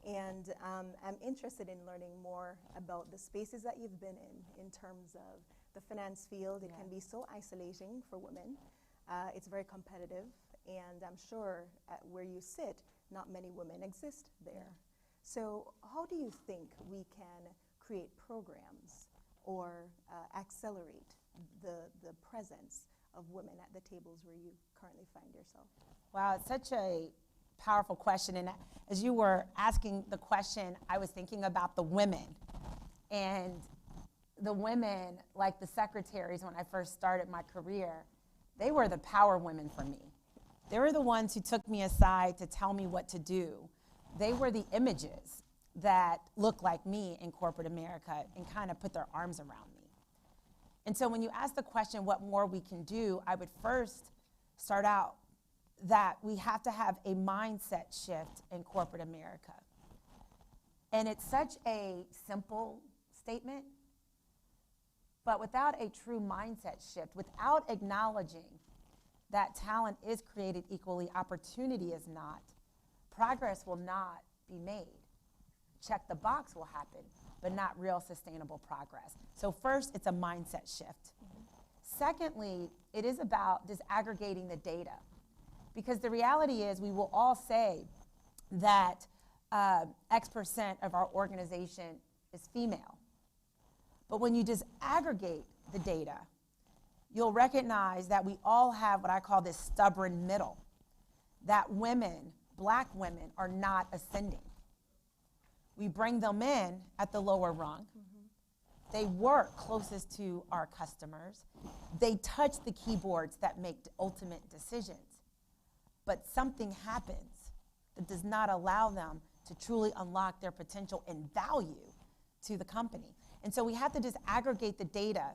And I'm interested in learning more about the spaces that you've been in terms of the finance field. It can be so isolating for women. It's very competitive, and I'm sure at where you sit, not many women exist there. So how do you think we can create programs or accelerate the presence of women at the tables where you currently find yourself? Wow, it's such a powerful question. And as you were asking the question, I was thinking about the women. And the women, like the secretaries when I first started my career, they were the power women for me. They were the ones who took me aside to tell me what to do. They were the images that looked like me in corporate America and kind of put their arms around me. And so when you ask the question, what more we can do, I would first start out that we have to have a mindset shift in corporate America. And it's such a simple statement, but without a true mindset shift, without acknowledging that talent is created equally, opportunity is not, progress will not be made. Check the box will happen, but not real sustainable progress. So first, it's a mindset shift. Secondly, it is about disaggregating the data, because the reality is we will all say that X% of our organization is female. But when you disaggregate the data, you'll recognize that we all have what I call this stubborn middle, that women, black women, are not ascending. We bring them in at the lower rung. They work closest to our customers. They touch the keyboards that make the ultimate decisions. But something happens that does not allow them to truly unlock their potential and value to the company. And so we have to disaggregate the data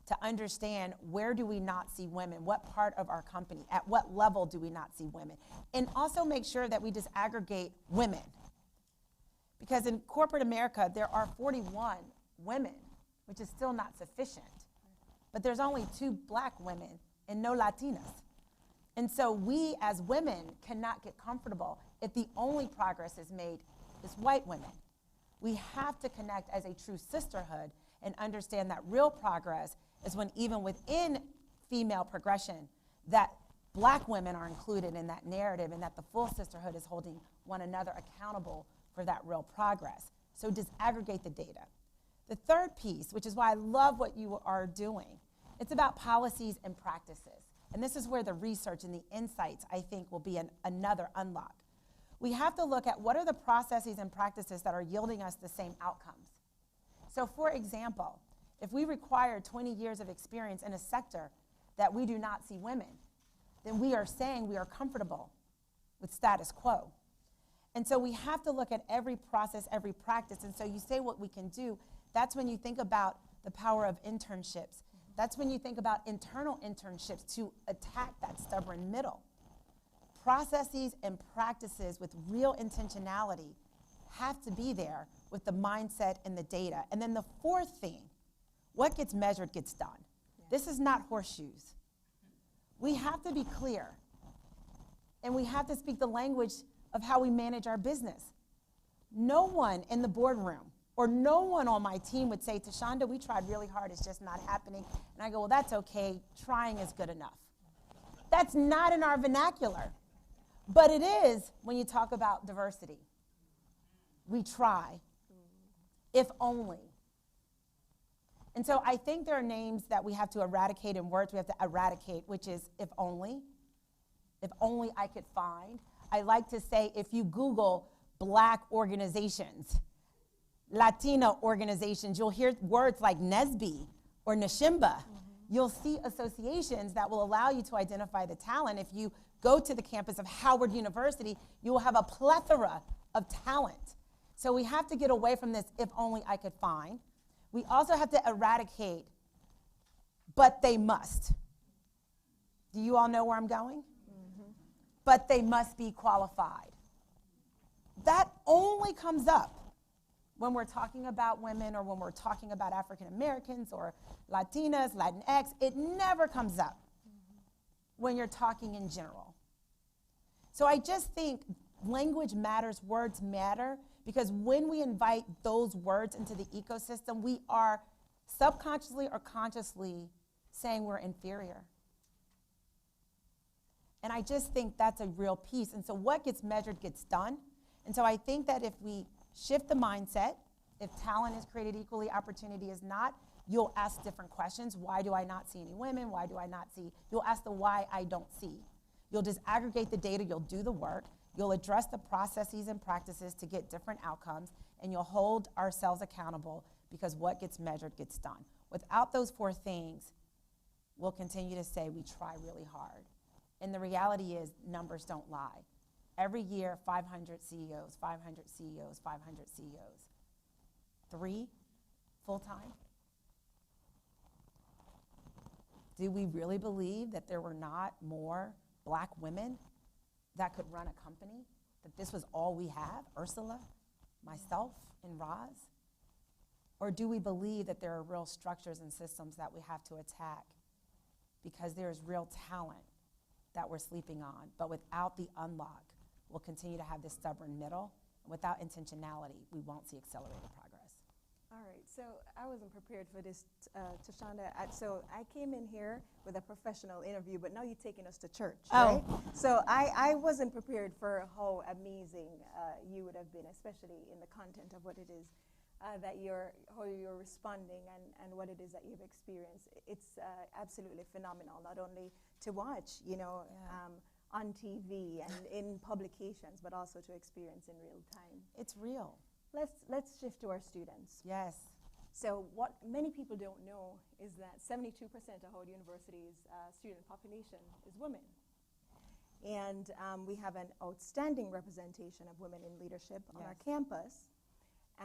to understand where do we not see women, what part of our company, at what level do we not see women, and also make sure that we disaggregate women. Because in corporate America, there are 41 women, which is still not sufficient. But there's only 2 black women and no Latinas. And so we as women cannot get comfortable if the only progress is made is white women. We have to connect as a true sisterhood and understand that real progress is when even within female progression, that black women are included in that narrative and that the full sisterhood is holding one another accountable for that real progress. So disaggregate the data. The third piece, which is why I love what you are doing, it's about policies and practices. And this is where the research and the insights, I think, will be another unlock. We have to look at what are the processes and practices that are yielding us the same outcomes. So for example, if we require 20 years of experience in a sector that we do not see women, then we are saying we are comfortable with status quo. And so we have to look at every process, every practice. And so you say what we can do. That's when you think about the power of internships. That's when you think about internal internships to attack that stubborn middle. Processes and practices with real intentionality have to be there with the mindset and the data. And then the fourth thing, what gets measured gets done. This is not horseshoes. We have to be clear. And we have to speak the language of how we manage our business. No one in the boardroom or no one on my team would say, Tashonda, we tried really hard, it's just not happening. And I go, well, that's okay, trying is good enough. That's not in our vernacular. But it is when you talk about diversity. We try, if only. And so I think there are names that we have to eradicate and words we have to eradicate, which is if only I could find. I like to say if you Google Black organizations, Latina organizations, you'll hear words like NSBE or Nashimba. You'll see associations that will allow you to identify the talent. If you go to the campus of Howard University, you will have a plethora of talent. So we have to get away from this if only I could find. We also have to eradicate, but they must. Do you all know where I'm going? But they must be qualified. That only comes up when we're talking about women or when we're talking about African Americans or Latinas, Latinx. It never comes up when you're talking in general. So I just think language matters, words matter, because when we invite those words into the ecosystem, we are subconsciously or consciously saying we're inferior. And I just think that's a real piece. And so what gets measured gets done. And so I think that if we shift the mindset, if talent is created equally, opportunity is not, you'll ask different questions. Why do I not see any women? Why do I not see? You'll ask the why I don't see. You'll disaggregate the data, you'll do the work, you'll address the processes and practices to get different outcomes, and you'll hold ourselves accountable because what gets measured gets done. Without those four things, we'll continue to say we try really hard. And the reality is numbers don't lie. Every year, 500 CEOs, 500 CEOs, 500 CEOs. 3 full-time? Do we really believe that there were not more Black women that could run a company? That this was all we have? Ursula, myself, and Roz? Or do we believe that there are real structures and systems that we have to attack because there is real talent that we're sleeping on? But without the unlock, we'll continue to have this stubborn middle. Without intentionality, we won't see accelerated progress. All right, so I wasn't prepared for this, Tashonda. So I came in here with a professional interview, but now you're taking us to church, right? So I wasn't prepared for how amazing you would have been, especially in the content of what it is how you're responding and what it is that you've experienced. It's absolutely phenomenal, not only to watch, on TV and in publications, but also to experience in real time. It's real. Let's shift to our students. Yes. So what many people don't know is that 72% of Howard University's student population is women. And we have an outstanding representation of women in leadership on our campus.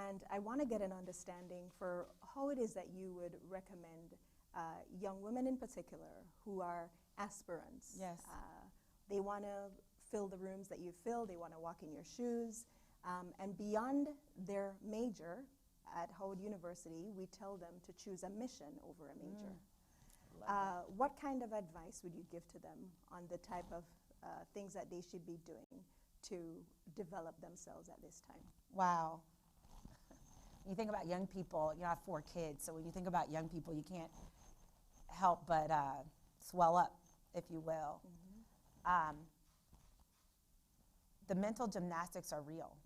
And I want to get an understanding for how it is that you would recommend young women in particular who are aspirants. Yes. They want to fill the rooms that you fill. They want to walk in your shoes. And beyond their major at Howard University, we tell them to choose a mission over a major. What kind of advice would you give to them on the type of things that they should be doing to develop themselves at this time? Wow. When you think about young people, I have 4 kids, so when you think about young people, you can't help but swell up, if you will. The mental gymnastics are real.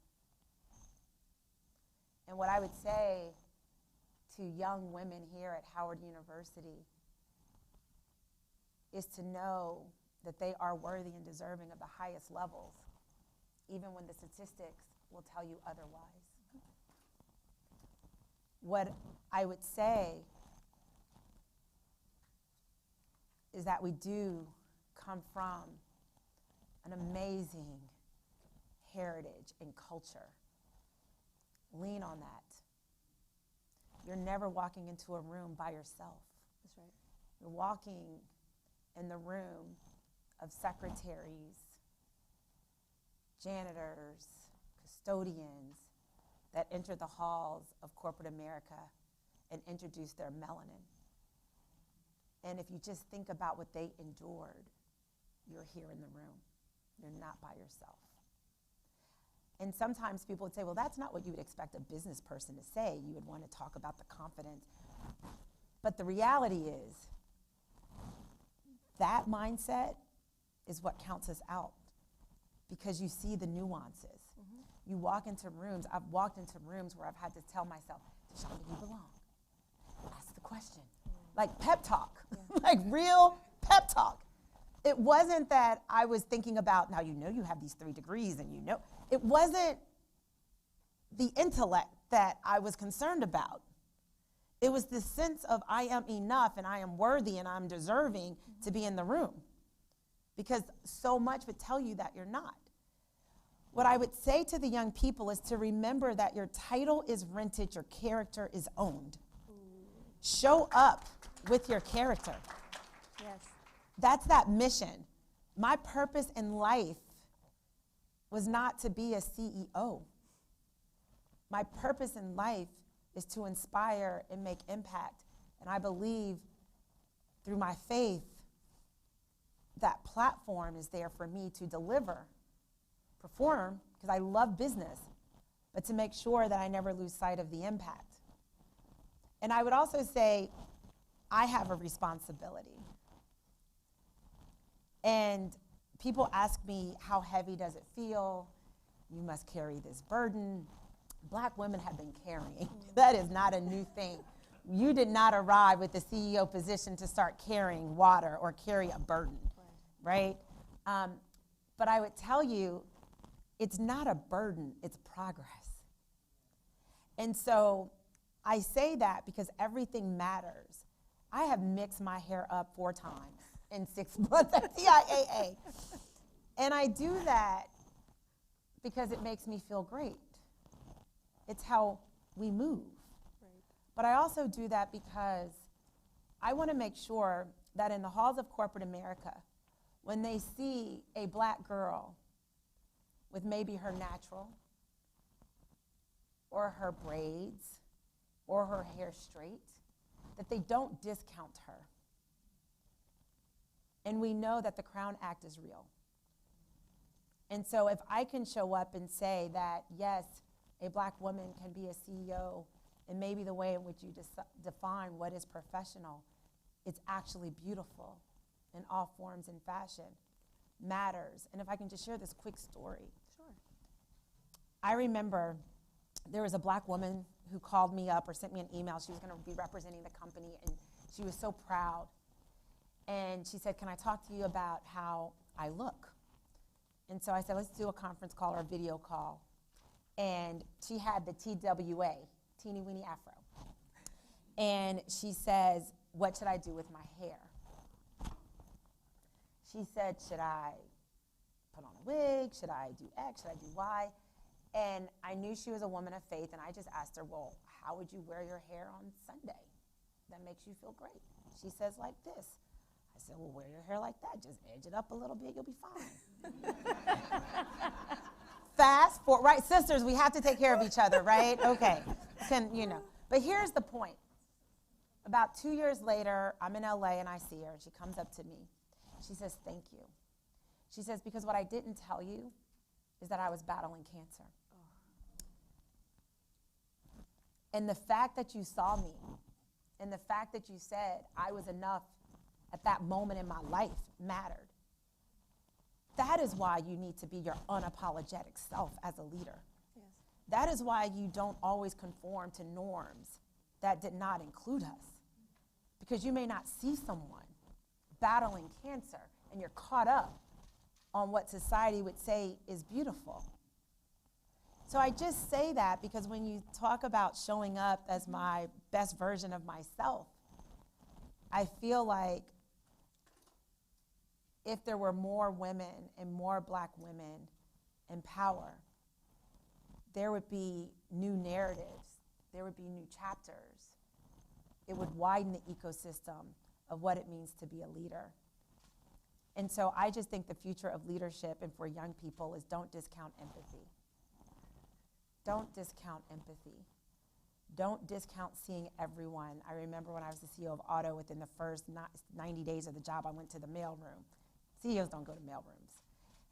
And what I would say to young women here at Howard University is to know that they are worthy and deserving of the highest levels, even when the statistics will tell you otherwise. What I would say is that we do come from an amazing heritage and culture. Lean on that. You're never walking into a room by yourself. That's right. You're walking in the room of secretaries, janitors, custodians that enter the halls of corporate America and introduce their melanin. And if you just think about what they endured, you're here in the room. You're not by yourself. And sometimes people would say, well, that's not what you would expect a business person to say. You would want to talk about the confidence. But the reality is, that mindset is what counts us out, because you see the nuances. You walk into rooms, I've walked into rooms where I've had to tell myself, Tashonda, you belong. Ask the question. Like pep talk, like real pep talk. It wasn't that I was thinking about, now you know you have these 3 degrees and you know. It wasn't the intellect that I was concerned about. It was the sense of I am enough and I am worthy and I'm deserving to be in the room. Because so much would tell you that you're not. What I would say to the young people is to remember that your title is rented, your character is owned. Show up with your character. Yes. That's that mission. My purpose in life was not to be a CEO. My purpose in life is to inspire and make impact. And I believe through my faith, that platform is there for me to deliver, perform, because I love business, but to make sure that I never lose sight of the impact. And I would also say, I have a responsibility. And people ask me, how heavy does it feel? You must carry this burden. Black women have been carrying. That is not a new thing. You did not arrive with the CEO position to start carrying water or carry a burden, right? But I would tell you, it's not a burden, it's progress. And so I say that because everything matters. I have mixed my hair up 4 times in 6 months at TIAA. And I do that because it makes me feel great. It's how we move. Right. But I also do that because I want to make sure that in the halls of corporate America, when they see a black girl with maybe her natural or her braids or her hair straight, that they don't discount her. And we know that the Crown Act is real. And so if I can show up and say that, yes, a black woman can be a CEO, and maybe the way in which you define what is professional, it's actually beautiful in all forms and fashion, matters. And if I can just share this quick story. Sure. I remember there was a black woman who called me up or sent me an email. She was going to be representing the company, and she was so proud. And she said, can I talk to you about how I look? And so I said, let's do a conference call or a video call. And she had the TWA, teeny weeny afro. And she says, what should I do with my hair? She said, should I put on a wig? Should I do X? Should I do Y? And I knew she was a woman of faith, and I just asked her, well, how would you wear your hair on Sunday? That makes you feel great. She says, like this. I said, well, wear your hair like that. Just edge it up a little bit, you'll be fine. Fast forward, right? Sisters, we have to take care of each other, right? Okay, But here's the point. About 2 years later, I'm in LA and I see her, and she comes up to me. She says, thank you. She says, because what I didn't tell you is that I was battling cancer. And the fact that you saw me, and the fact that you said I was enough at that moment in my life mattered. That is why you need to be your unapologetic self as a leader. Yes. That is why you don't always conform to norms that did not include us. Because you may not see someone battling cancer and you're caught up on what society would say is beautiful. So I just say that because when you talk about showing up as my best version of myself, I feel like if there were more women and more black women in power, there would be new narratives, there would be new chapters. It would widen the ecosystem of what it means to be a leader. And so I just think the future of leadership and for young people is don't discount empathy. Don't discount empathy. Don't discount seeing everyone. I remember when I was the CEO of Auto, within the first 90 days of the job, I went to the mailroom. CEOs don't go to mailrooms.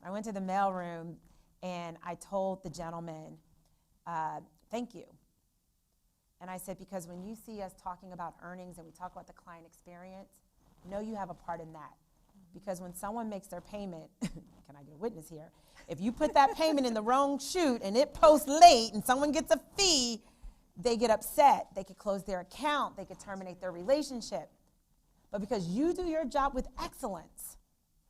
I went to the mailroom and I told the gentleman, thank you. And I said, because when you see us talking about earnings and we talk about the client experience, know you have a part in that. Because when someone makes their payment, can I get a witness here? If you put that payment in the wrong chute and it posts late and someone gets a fee, they get upset. They could close their account. They could terminate their relationship. But because you do your job with excellence,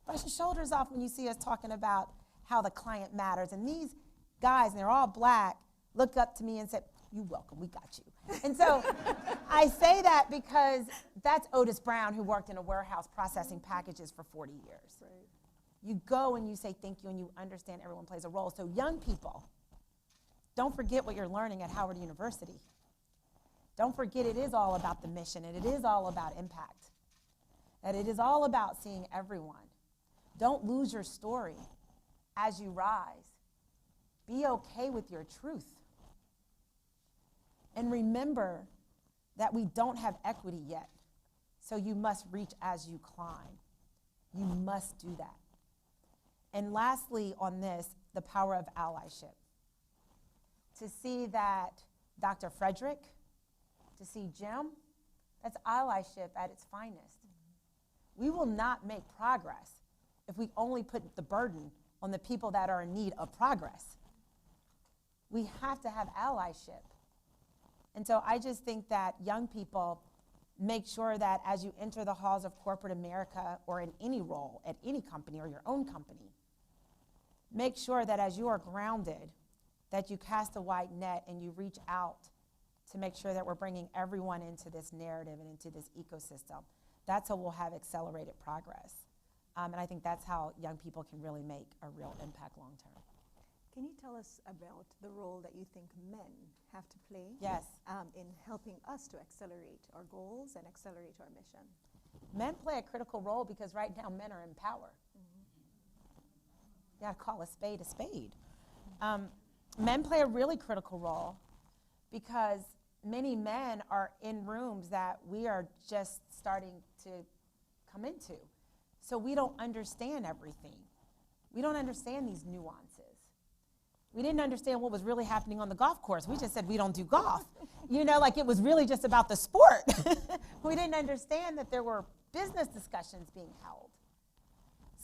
brush your shoulders off when you see us talking about how the client matters. And these guys, and they're all black, look up to me and said, "You welcome, we got you." And so I say that because that's Otis Brown, who worked in a warehouse processing packages for 40 years. Right. You go and you say thank you and you understand everyone plays a role. So young people, don't forget what you're learning at Howard University. Don't forget it is all about the mission and it is all about impact. That it is all about seeing everyone. Don't lose your story as you rise. Be okay with your truth. And remember that we don't have equity yet. So you must reach as you climb. You must do that. And lastly on this, the power of allyship. To see that Dr. Frederick, to see Jim, that's allyship at its finest. We will not make progress if we only put the burden on the people that are in need of progress. We have to have allyship. And so I just think that young people make sure that as you enter the halls of corporate America or in any role at any company or your own company, make sure that as you are grounded, that you cast a wide net and you reach out to make sure that we're bringing everyone into this narrative and into this ecosystem. That's how we'll have accelerated progress. And I think that's how young people can really make a real impact long term. Can you tell us about the role that you think men have to play Yes. In helping us to accelerate our goals and accelerate our mission? Men play a critical role because right now men are in power. You gotta call a spade a spade. Men play a really critical role because many men are in rooms that we are just starting to come into. So we don't understand everything. We don't understand these nuances. We didn't understand what was really happening on the golf course. We just said we don't do golf. You know, like it was really just about the sport. We didn't understand that there were business discussions being held.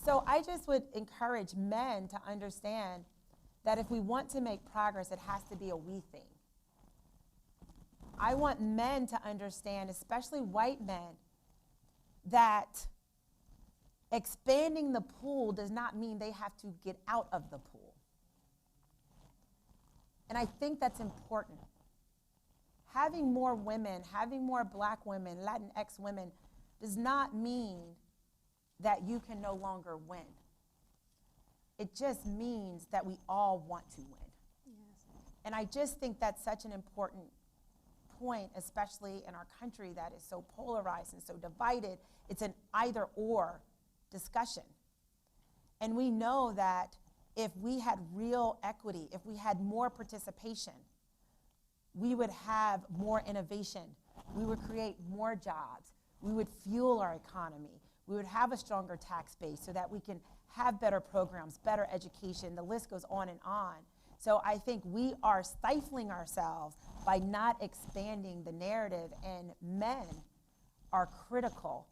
So I just would encourage men to understand that if we want to make progress, it has to be a we thing. I want men to understand, especially white men, that expanding the pool does not mean they have to get out of the pool. And I think that's important. Having more women, having more black women, Latinx women, does not mean that you can no longer win. It just means that we all want to win. Yes. And I just think that's such an important point, especially in our country that is so polarized and so divided. It's an either-or discussion. And we know that if we had real equity, if we had more participation, we would have more innovation. We would create more jobs. We would fuel our economy. We would have a stronger tax base so that we can have better programs, better education. The list goes on and on. So I think we are stifling ourselves by not expanding the narrative, and men are critical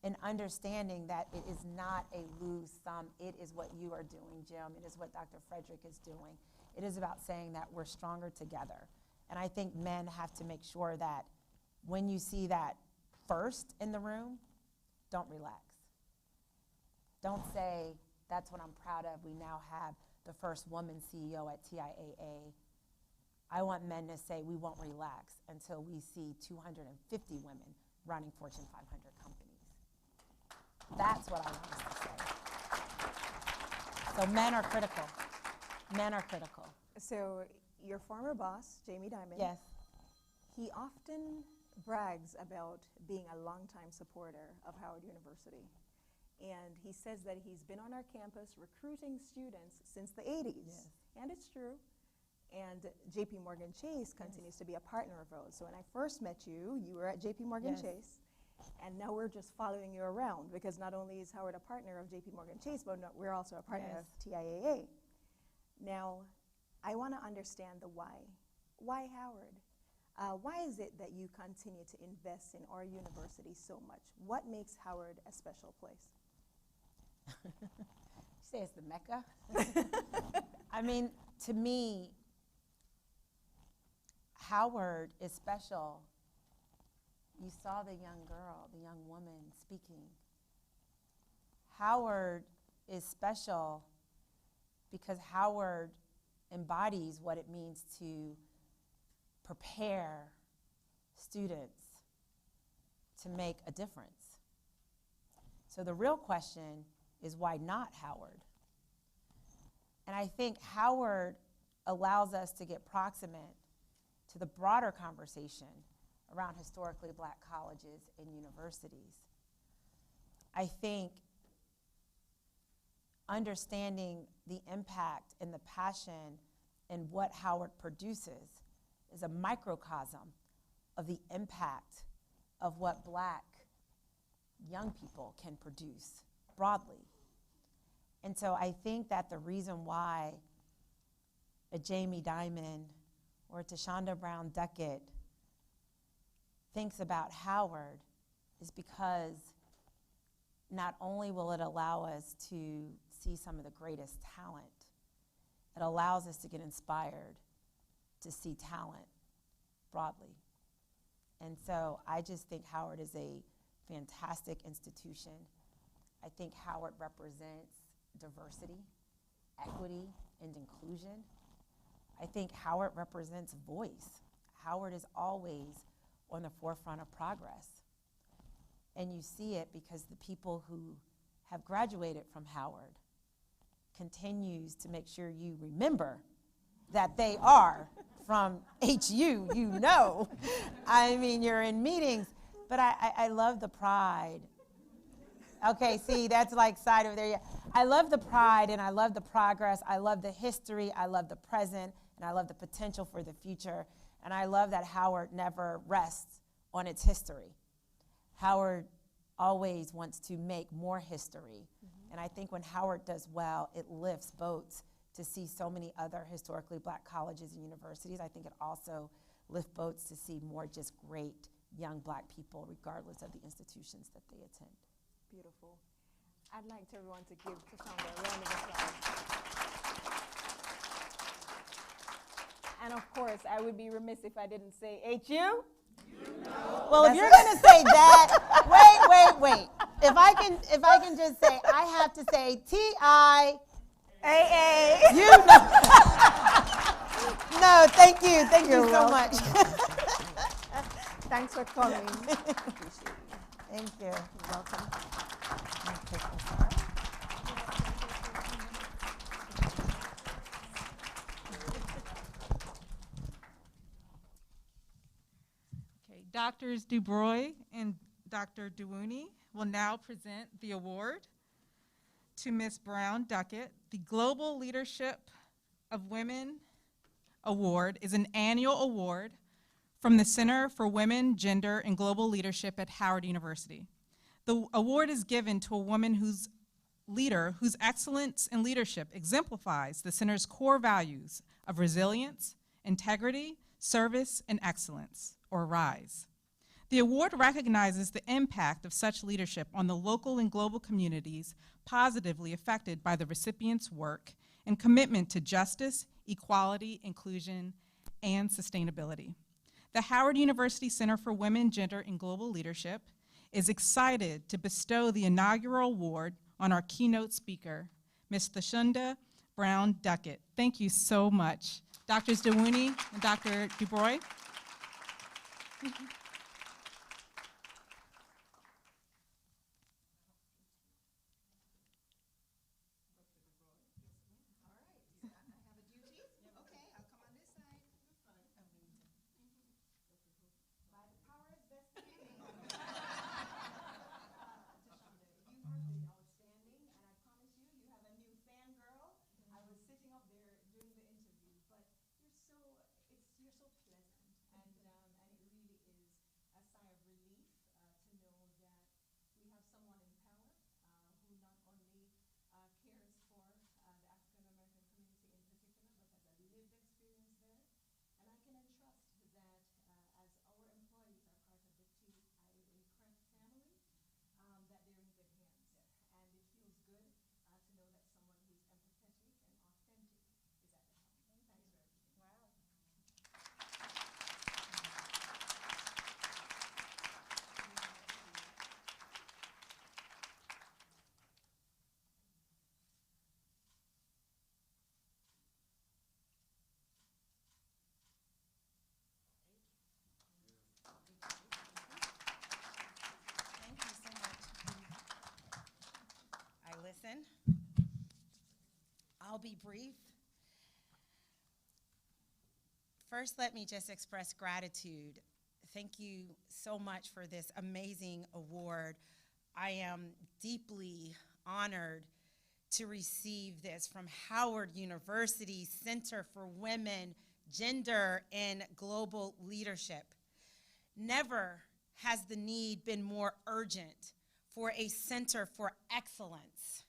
in understanding that it is not a lose-sum. It is what you are doing, Jim. It is what Dr. Frederick is doing. It is about saying that we're stronger together. And I think men have to make sure that when you see that first in the room, don't relax. Don't say, that's what I'm proud of. We now have the first woman CEO at TIAA. I want men to say we won't relax until we see 250 women running Fortune 500 companies. That's what I want us to say. So men are critical. Men are critical. So your former boss, Jamie Dimon, Yes. he often brags about being a longtime supporter of Howard University. And he says that he's been on our campus recruiting students since the 80s. Yes. And it's true. And JP Morgan Chase continues to be a partner of ours. So when I first met you, you were at JP Morgan Yes. Chase. And now we're just following you around because not only is Howard a partner of JP Morgan Chase, but we're also a partner Yes. of TIAA. Now, I want to understand the why. Why Howard? Why is it that you continue to invest in our university so much? What makes Howard a special place? You say it's the Mecca? I mean, to me, Howard is special. You saw the young girl, the young woman speaking. Howard is special because Howard embodies what it means to prepare students to make a difference. So the real question is, why not Howard? And I think Howard allows us to get proximate to the broader conversation around historically black colleges and universities. I think understanding the impact and the passion and what Howard produces is a microcosm of the impact of what black young people can produce broadly. And so I think that the reason why a Jamie Dimon or a Tashonda Brown Duckett thinks about Howard is because not only will it allow us to see some of the greatest talent, it allows us to get inspired to see talent broadly. And so I just think Howard is a fantastic institution. I think Howard represents diversity, equity, and inclusion. I think Howard represents voice. Howard is always on the forefront of progress. And you see it because the people who have graduated from Howard continues to make sure you remember that they are from HU, you know. I mean, you're in meetings, but I love the pride. Okay, see, that's like side over there. Yeah. I love the pride and I love the progress. I love the history. I love the present and I love the potential for the future. And I love that Howard never rests on its history. Howard always wants to make more history. Mm-hmm. And I think when Howard does well, it lifts boats to see so many other historically black colleges and universities. I think it also lifts boats to see more just great young black people, regardless of the institutions that they attend. Beautiful. I'd like everyone to give Tashonda a round of applause. And of course, I would be remiss if I didn't say HU. You know. Well, if you're going to say that, wait. If I can just say, I have to say TIAA. You know. No, thank you You're so welcome. much. Thanks for coming. Thank you. You're welcome. Okay, Drs. DuBrois and Dr. Duwuni will now present the award to Ms. Brown Duckett. The Global Leadership of Women Award is an annual award from the Center for Women, Gender, and Global Leadership at Howard University. The award is given to a woman whose excellence in leadership exemplifies the center's core values of resilience, integrity, service, and excellence, or RISE. The award recognizes the impact of such leadership on the local and global communities positively affected by the recipient's work and commitment to justice, equality, inclusion, and sustainability. The Howard University Center for Women, Gender, and Global Leadership is excited to bestow the inaugural award on our keynote speaker, Ms. Tashonda Brown Duckett. Thank you so much. Drs. Duwuni and Dr. DuBrois. You're so pleasant, and it really is be brief. First, let me just express gratitude. Thank you so much for this amazing award. I am deeply honored to receive this from Howard University Center for Women, Gender, and Global Leadership. Never has the need been more urgent for a center for excellence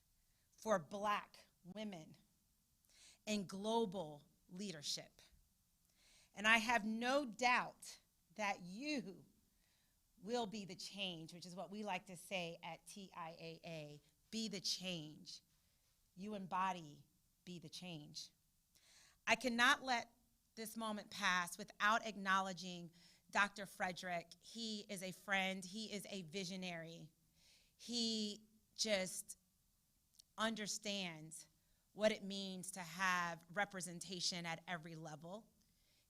for Black women in global leadership. And I have no doubt that you will be the change, which is what we like to say at TIAA, be the change. You embody be the change. I cannot let this moment pass without acknowledging Dr. Frederick. He is a friend, he is a visionary. He just understands what it means to have representation at every level.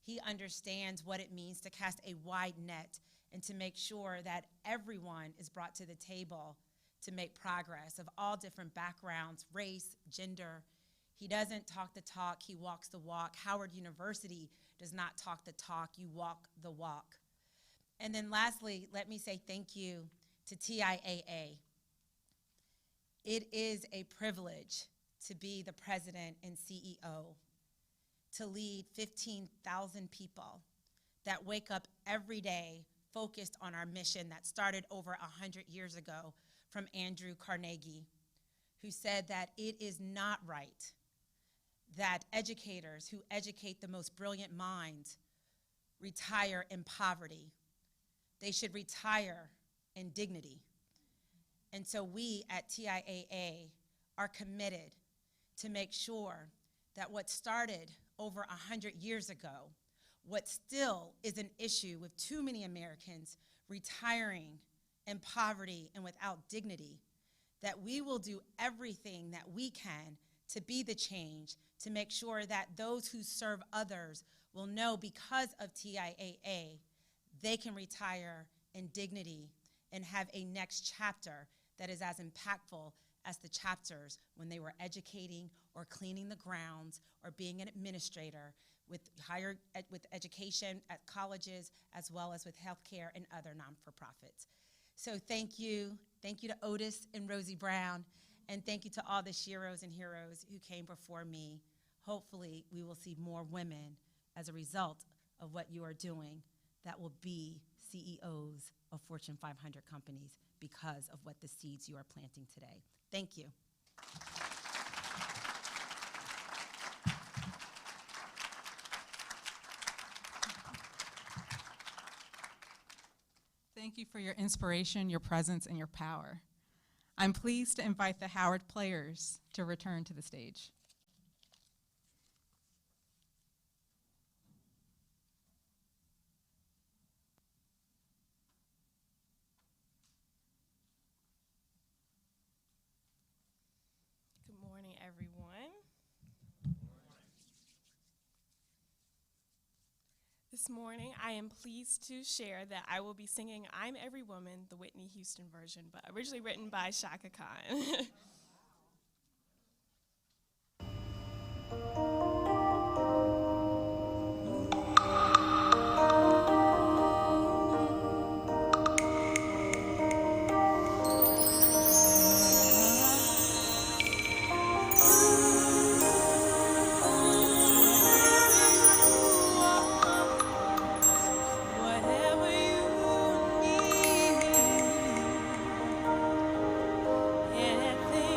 He understands what it means to cast a wide net and to make sure that everyone is brought to the table to make progress of all different backgrounds, race, gender. He doesn't talk the talk, he walks the walk. Howard University does not talk the talk, you walk the walk. And then lastly, let me say thank you to TIAA. It is a privilege to be the president and CEO, to lead 15,000 people that wake up every day focused on our mission that started over 100 years ago from Andrew Carnegie, who said that it is not right that educators who educate the most brilliant minds retire in poverty. They should retire in dignity. And so we at TIAA are committed to make sure that what started over 100 years ago, what still is an issue with too many Americans retiring in poverty and without dignity, that we will do everything that we can to be the change, to make sure that those who serve others will know because of TIAA, they can retire in dignity and have a next chapter that is as impactful as the chapters when they were educating or cleaning the grounds or being an administrator with education at colleges as well as with healthcare and other non-for-profits. So thank you to Otis and Rosie Brown, and thank you to all the Sheroes and heroes who came before me. Hopefully we will see more women as a result of what you are doing that will be CEOs of Fortune 500 companies because of what the seeds you are planting today. Thank you. Thank you for your inspiration, your presence, and your power. I'm pleased to invite the Howard Players to return to the stage. Good morning, everyone. This morning, I am pleased to share that I will be singing I'm Every Woman, the Whitney Houston version, but originally written by Shaka Khan. Everything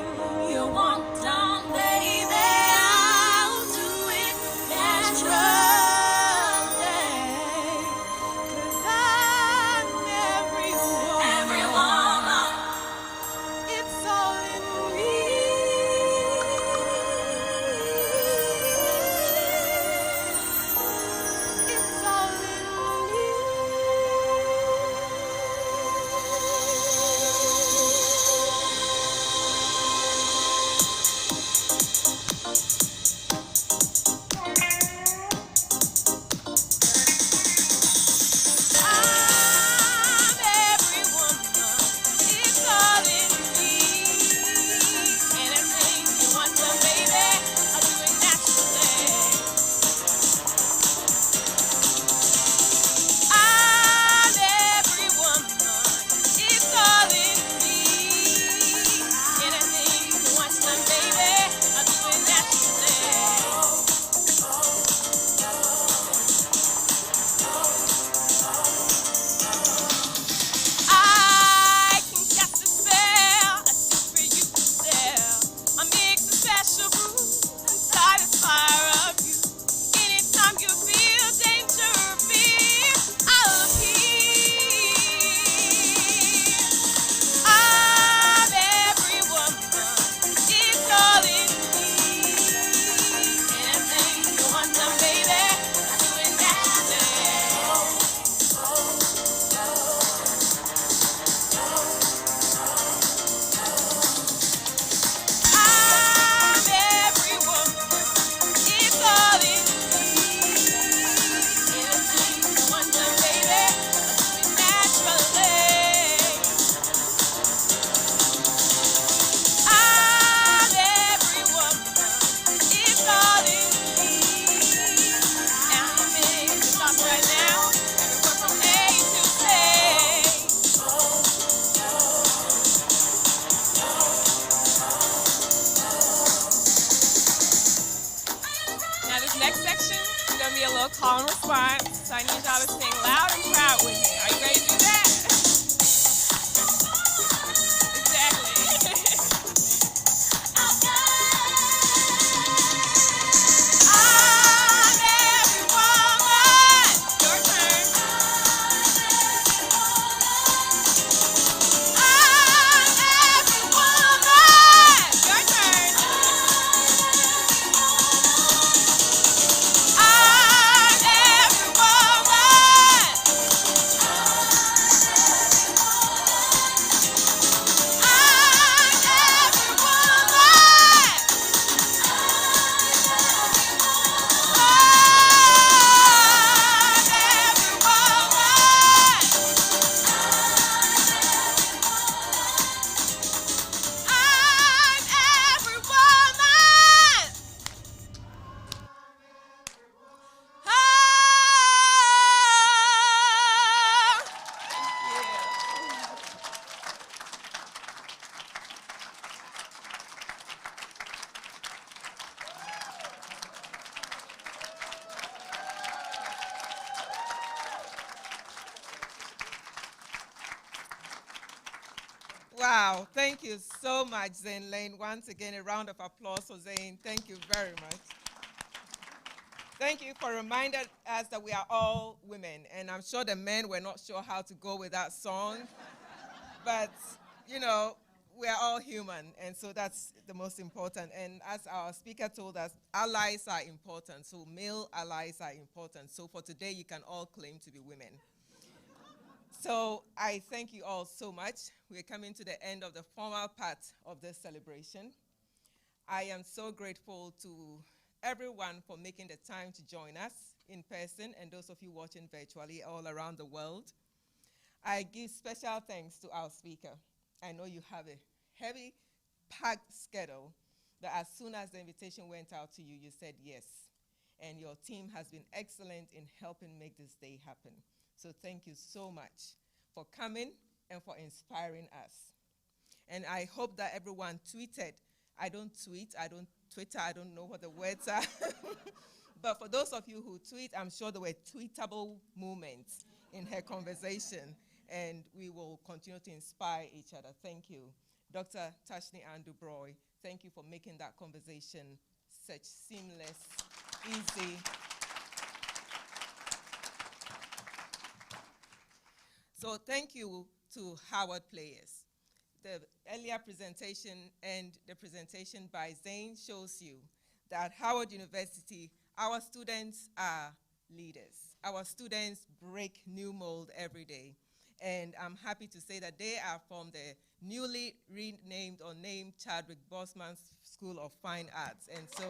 celebration. It's gonna be a little call and response. So I need y'all to sing loud and proud with me. Are you ready to do that? Wow, thank you so much, Zane Lane. Once again, a round of applause for Zane. Thank you very much. Thank you for reminding us that we are all women, and I'm sure the men were not sure how to go with that song, but, you know, we are all human, and so that's the most important. And as our speaker told us, allies are important, so male allies are important. So for today, you can all claim to be women. So I thank you all so much. We're coming to the end of the formal part of this celebration. I am so grateful to everyone for making the time to join us in person and those of you watching virtually all around the world. I give special thanks to our speaker. I know you have a heavy, packed schedule, but as soon as the invitation went out to you, you said yes. And your team has been excellent in helping make this day happen. So thank you so much for coming and for inspiring us. And I hope that everyone tweeted. I don't tweet, I don't Twitter, I don't know what the words are. But for those of you who tweet, I'm sure there were tweetable moments in her conversation. And we will continue to inspire each other. Thank you. Dr. Tashni Andubroy, thank you for making that conversation such seamless, easy. So thank you to Howard Players. The earlier presentation and the presentation by Zane shows you that Howard University, our students are leaders. Our students break new mold every day. And I'm happy to say that they are from the newly renamed or named Chadwick Boseman School of Fine Arts. And so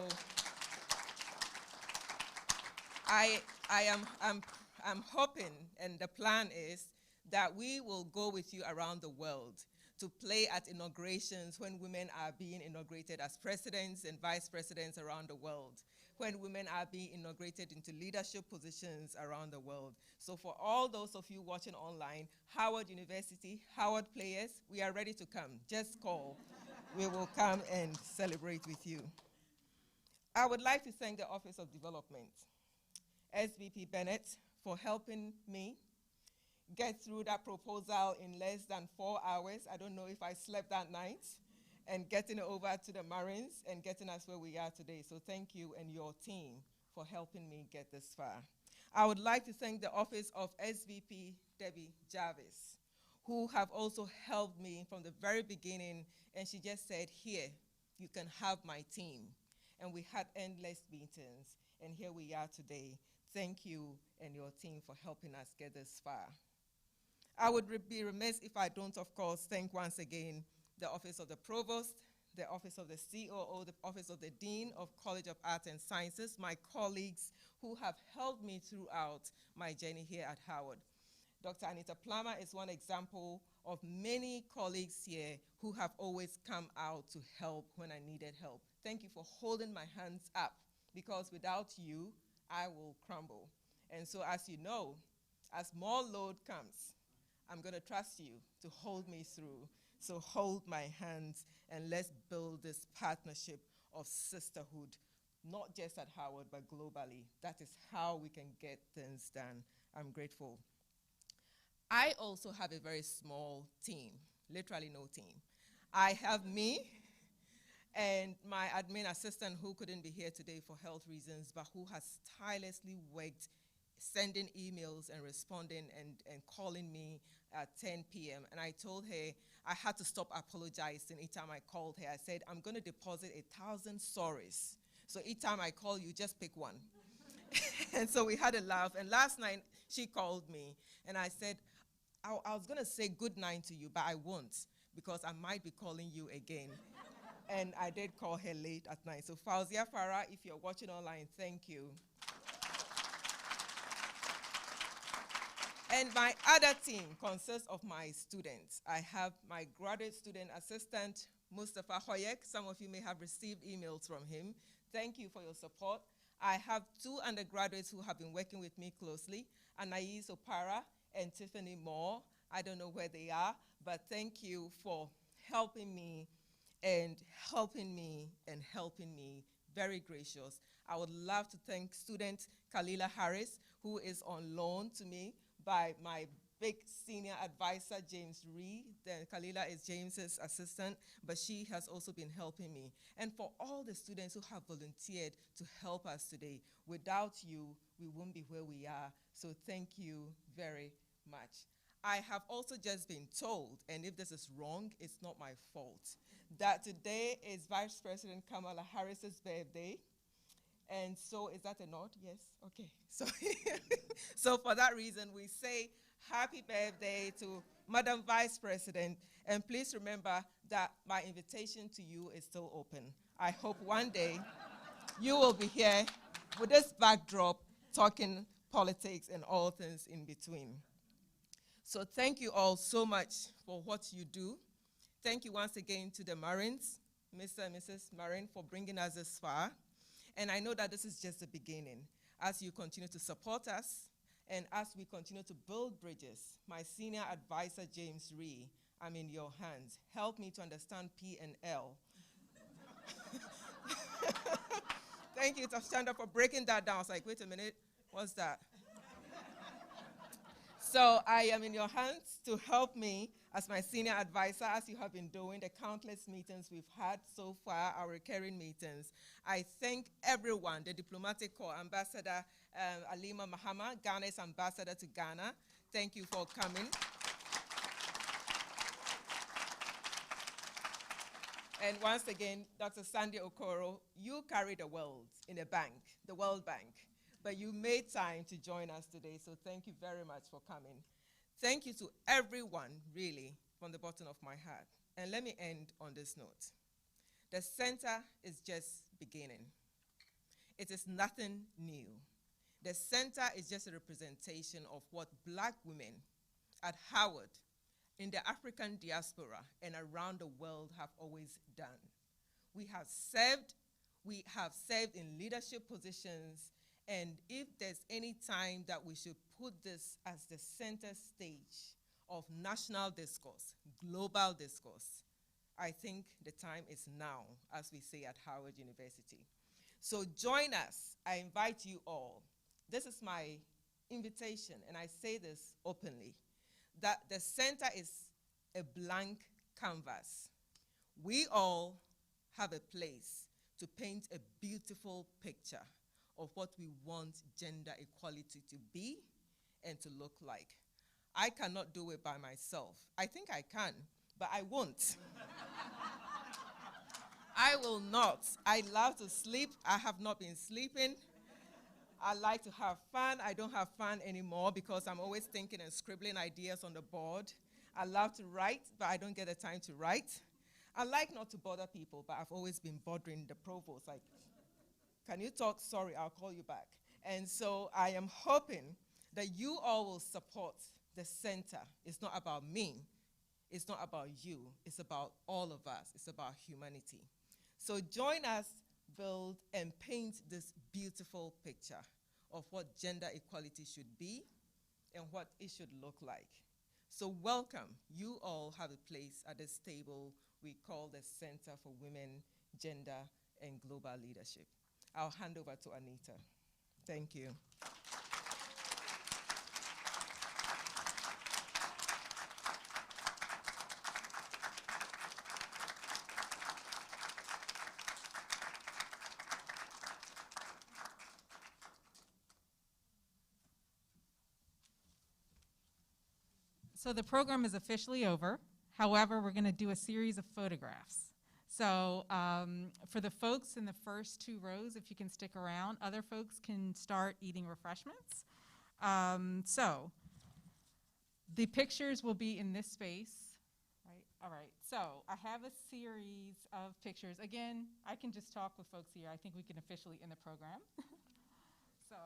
I'm hoping, and the plan is, that we will go with you around the world to play at inaugurations when women are being inaugurated as presidents and vice presidents around the world, when women are being inaugurated into leadership positions around the world. So for all those of you watching online, Howard University, Howard Players, we are ready to come. Just call. We will come and celebrate with you. I would like to thank the Office of Development, SVP Bennett, for helping me get through that proposal in less than 4 hours. I don't know if I slept that night, and getting it over to the Marines and getting us where we are today. So thank you and your team for helping me get this far. I would like to thank the office of SVP Debbie Jarvis, who have also helped me from the very beginning, and she just said, here, you can have my team. And we had endless meetings, and here we are today. Thank you and your team for helping us get this far. I would be remiss if I don't, of course, thank once again the Office of the Provost, the Office of the COO, the Office of the Dean of College of Arts and Sciences, my colleagues who have helped me throughout my journey here at Howard. Dr. Anita Plummer is one example of many colleagues here who have always come out to help when I needed help. Thank you for holding my hands up, because without you, I will crumble. And so as you know, as more load comes, I'm going to trust you to hold me through. So hold my hands and let's build this partnership of sisterhood not just at Howard, but globally. That is how we can get things done. I'm grateful. I also have a very small team, literally no team. I have me and my admin assistant who couldn't be here today for health reasons, but who has tirelessly worked sending emails and responding and calling me at 10 p.m. And I told her I had to stop apologizing each time I called her. I said, I'm going to deposit 1,000 sorries. So each time I call you, just pick one. And so we had a laugh. And last night, she called me. And I said, I was going to say good night to you, but I won't, because I might be calling you again. And I did call her late at night. So Fauzia Farah, if you're watching online, thank you. And my other team consists of my students. I have my graduate student assistant, Mustafa Hoyek. Some of you may have received emails from him. Thank you for your support. I have 2 undergraduates who have been working with me closely, Anais Opara and Tiffany Moore. I don't know where they are, but thank you for helping me and helping me and helping me. Very gracious. I would love to thank student Kalila Harris, who is on loan to me by my big senior advisor, James Ree. Then Kalila is James's assistant, but she has also been helping me. And for all the students who have volunteered to help us today, without you, we wouldn't be where we are. So thank you very much. I have also just been told, and if this is wrong, it's not my fault, that today is Vice President Kamala Harris's birthday. And so, is that a nod? Yes? Okay. So, so for that reason, we say happy birthday to Madam Vice President. And please remember that my invitation to you is still open. I hope one day you will be here with this backdrop talking politics and all things in between. So thank you all so much for what you do. Thank you once again to the Marins, Mr. and Mrs. Marin, for bringing us this far. And I know that this is just the beginning. As you continue to support us, and as we continue to build bridges, my senior advisor, James Ree, I'm in your hands. Help me to understand P and L. Thank you, Tashanda, for breaking that down. I was like, wait a minute, what's that? So I am in your hands to help me as my senior advisor, as you have been doing the countless meetings we've had so far, our recurring meetings. I thank everyone, the diplomatic corps, Ambassador Alima Mahama, Ghana's ambassador to Ghana. Thank you for coming. And once again, Dr. Sandy Okoro, you carry the world in a bank, the World Bank. But you made time to join us today, so thank you very much for coming. Thank you to everyone, really, from the bottom of my heart. And let me end on this note. The center is just beginning. It is nothing new. The center is just a representation of what Black women at Howard, in the African diaspora, and around the world have always done. We have served in leadership positions. And if there's any time that we should put this as the center stage of national discourse, global discourse, I think the time is now, as we say at Howard University. So join us. I invite you all. This is my invitation, and I say this openly, that the center is a blank canvas. We all have a place to paint a beautiful picture of what we want gender equality to be and to look like. I cannot do it by myself. I think I can, but I won't. I will not. I love to sleep. I have not been sleeping. I like to have fun. I don't have fun anymore because I'm always thinking and scribbling ideas on the board. I love to write, but I don't get the time to write. I like not to bother people, but I've always been bothering the provost, like, can you talk? Sorry, I'll call you back. And so I am hoping that you all will support the center. It's not about me. It's not about you. It's about all of us. It's about humanity. So join us, build, and paint this beautiful picture of what gender equality should be and what it should look like. So welcome. You all have a place at this table we call the Center for Women, Gender, and Global Leadership. I'll hand over to Anita. Thank you. So the program is officially over. However, we're going to do a series of photographs. So for the folks in the first 2 rows, if you can stick around, other folks can start eating refreshments. So the pictures will be in this space. Right? All right. So I have a series of pictures. Again, I can just talk with folks here. I think we can officially end the program. So.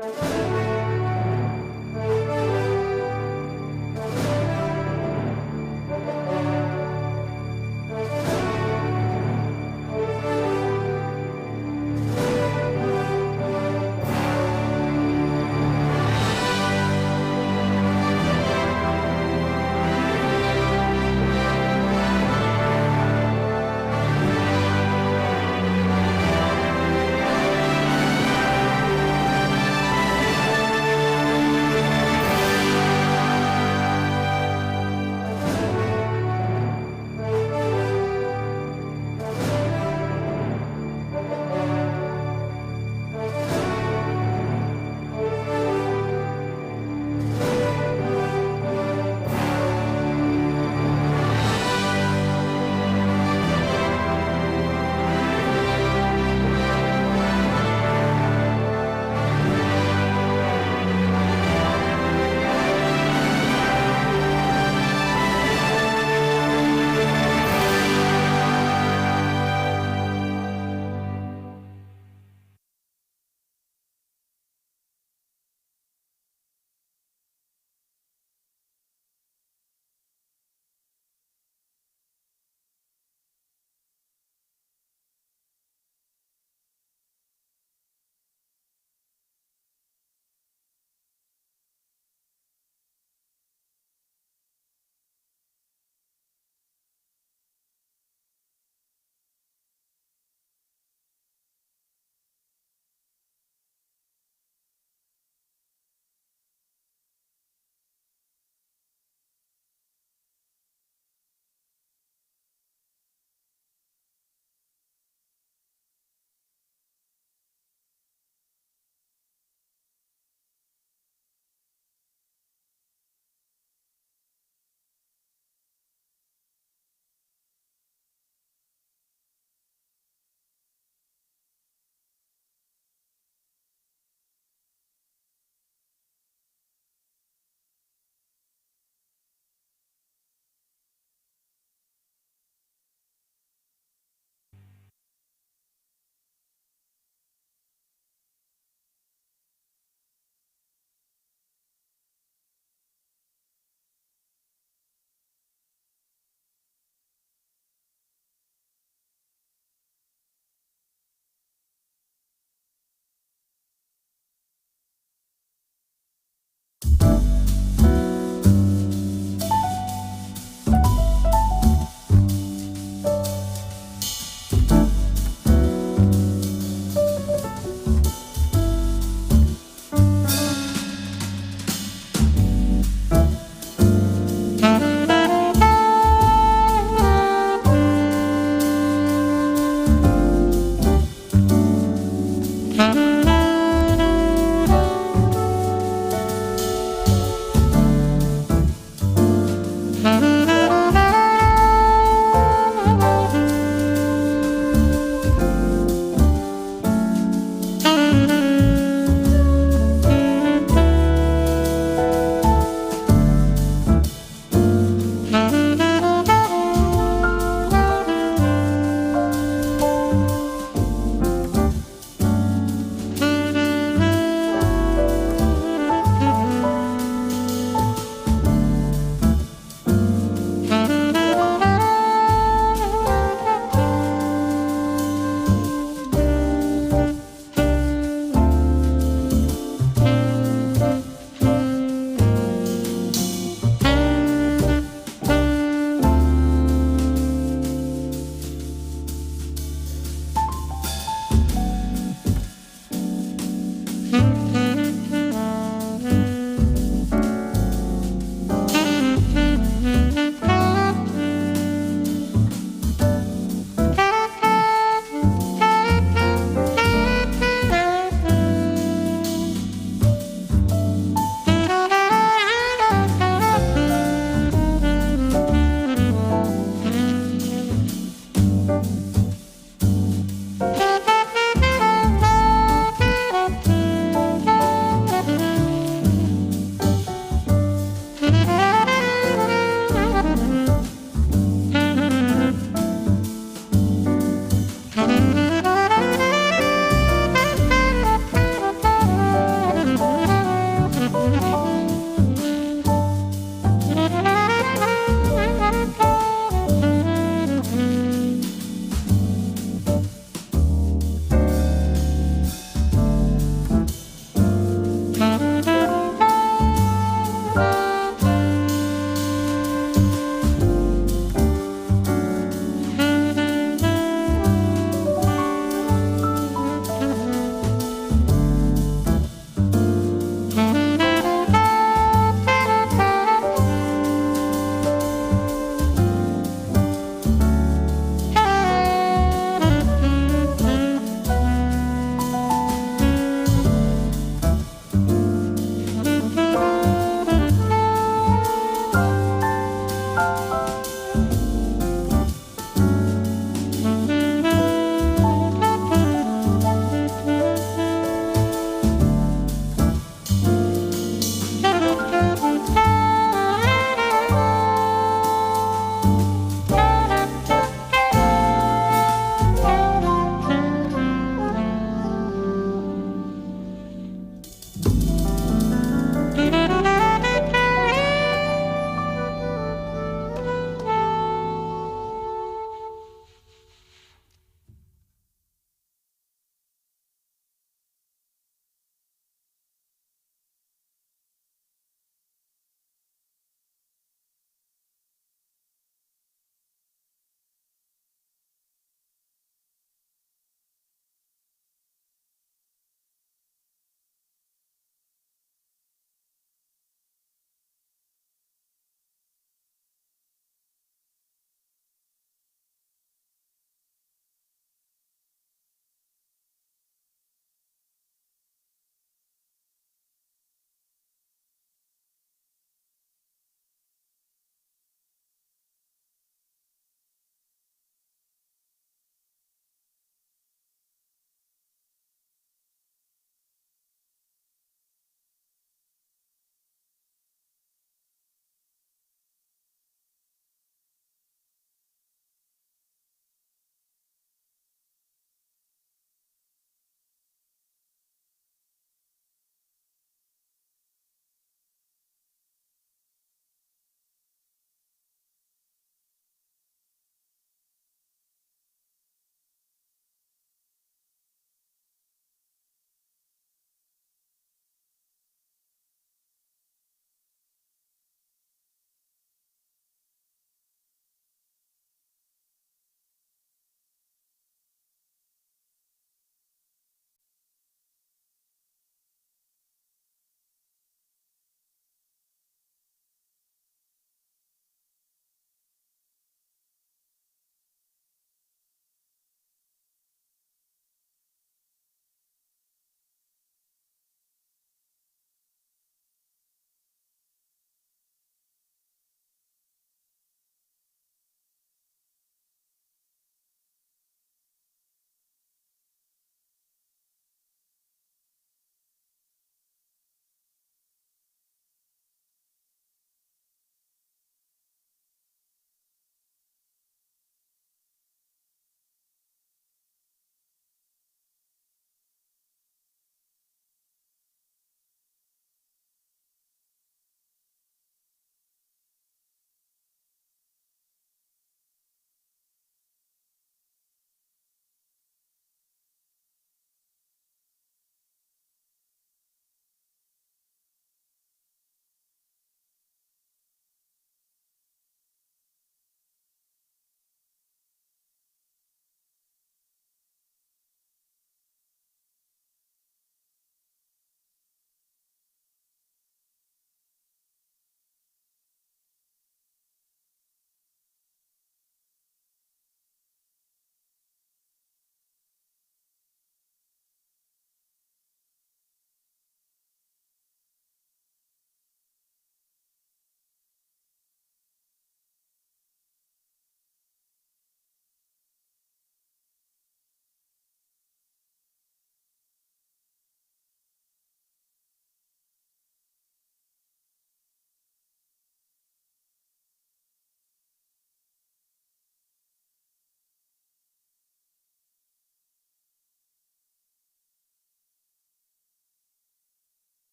you.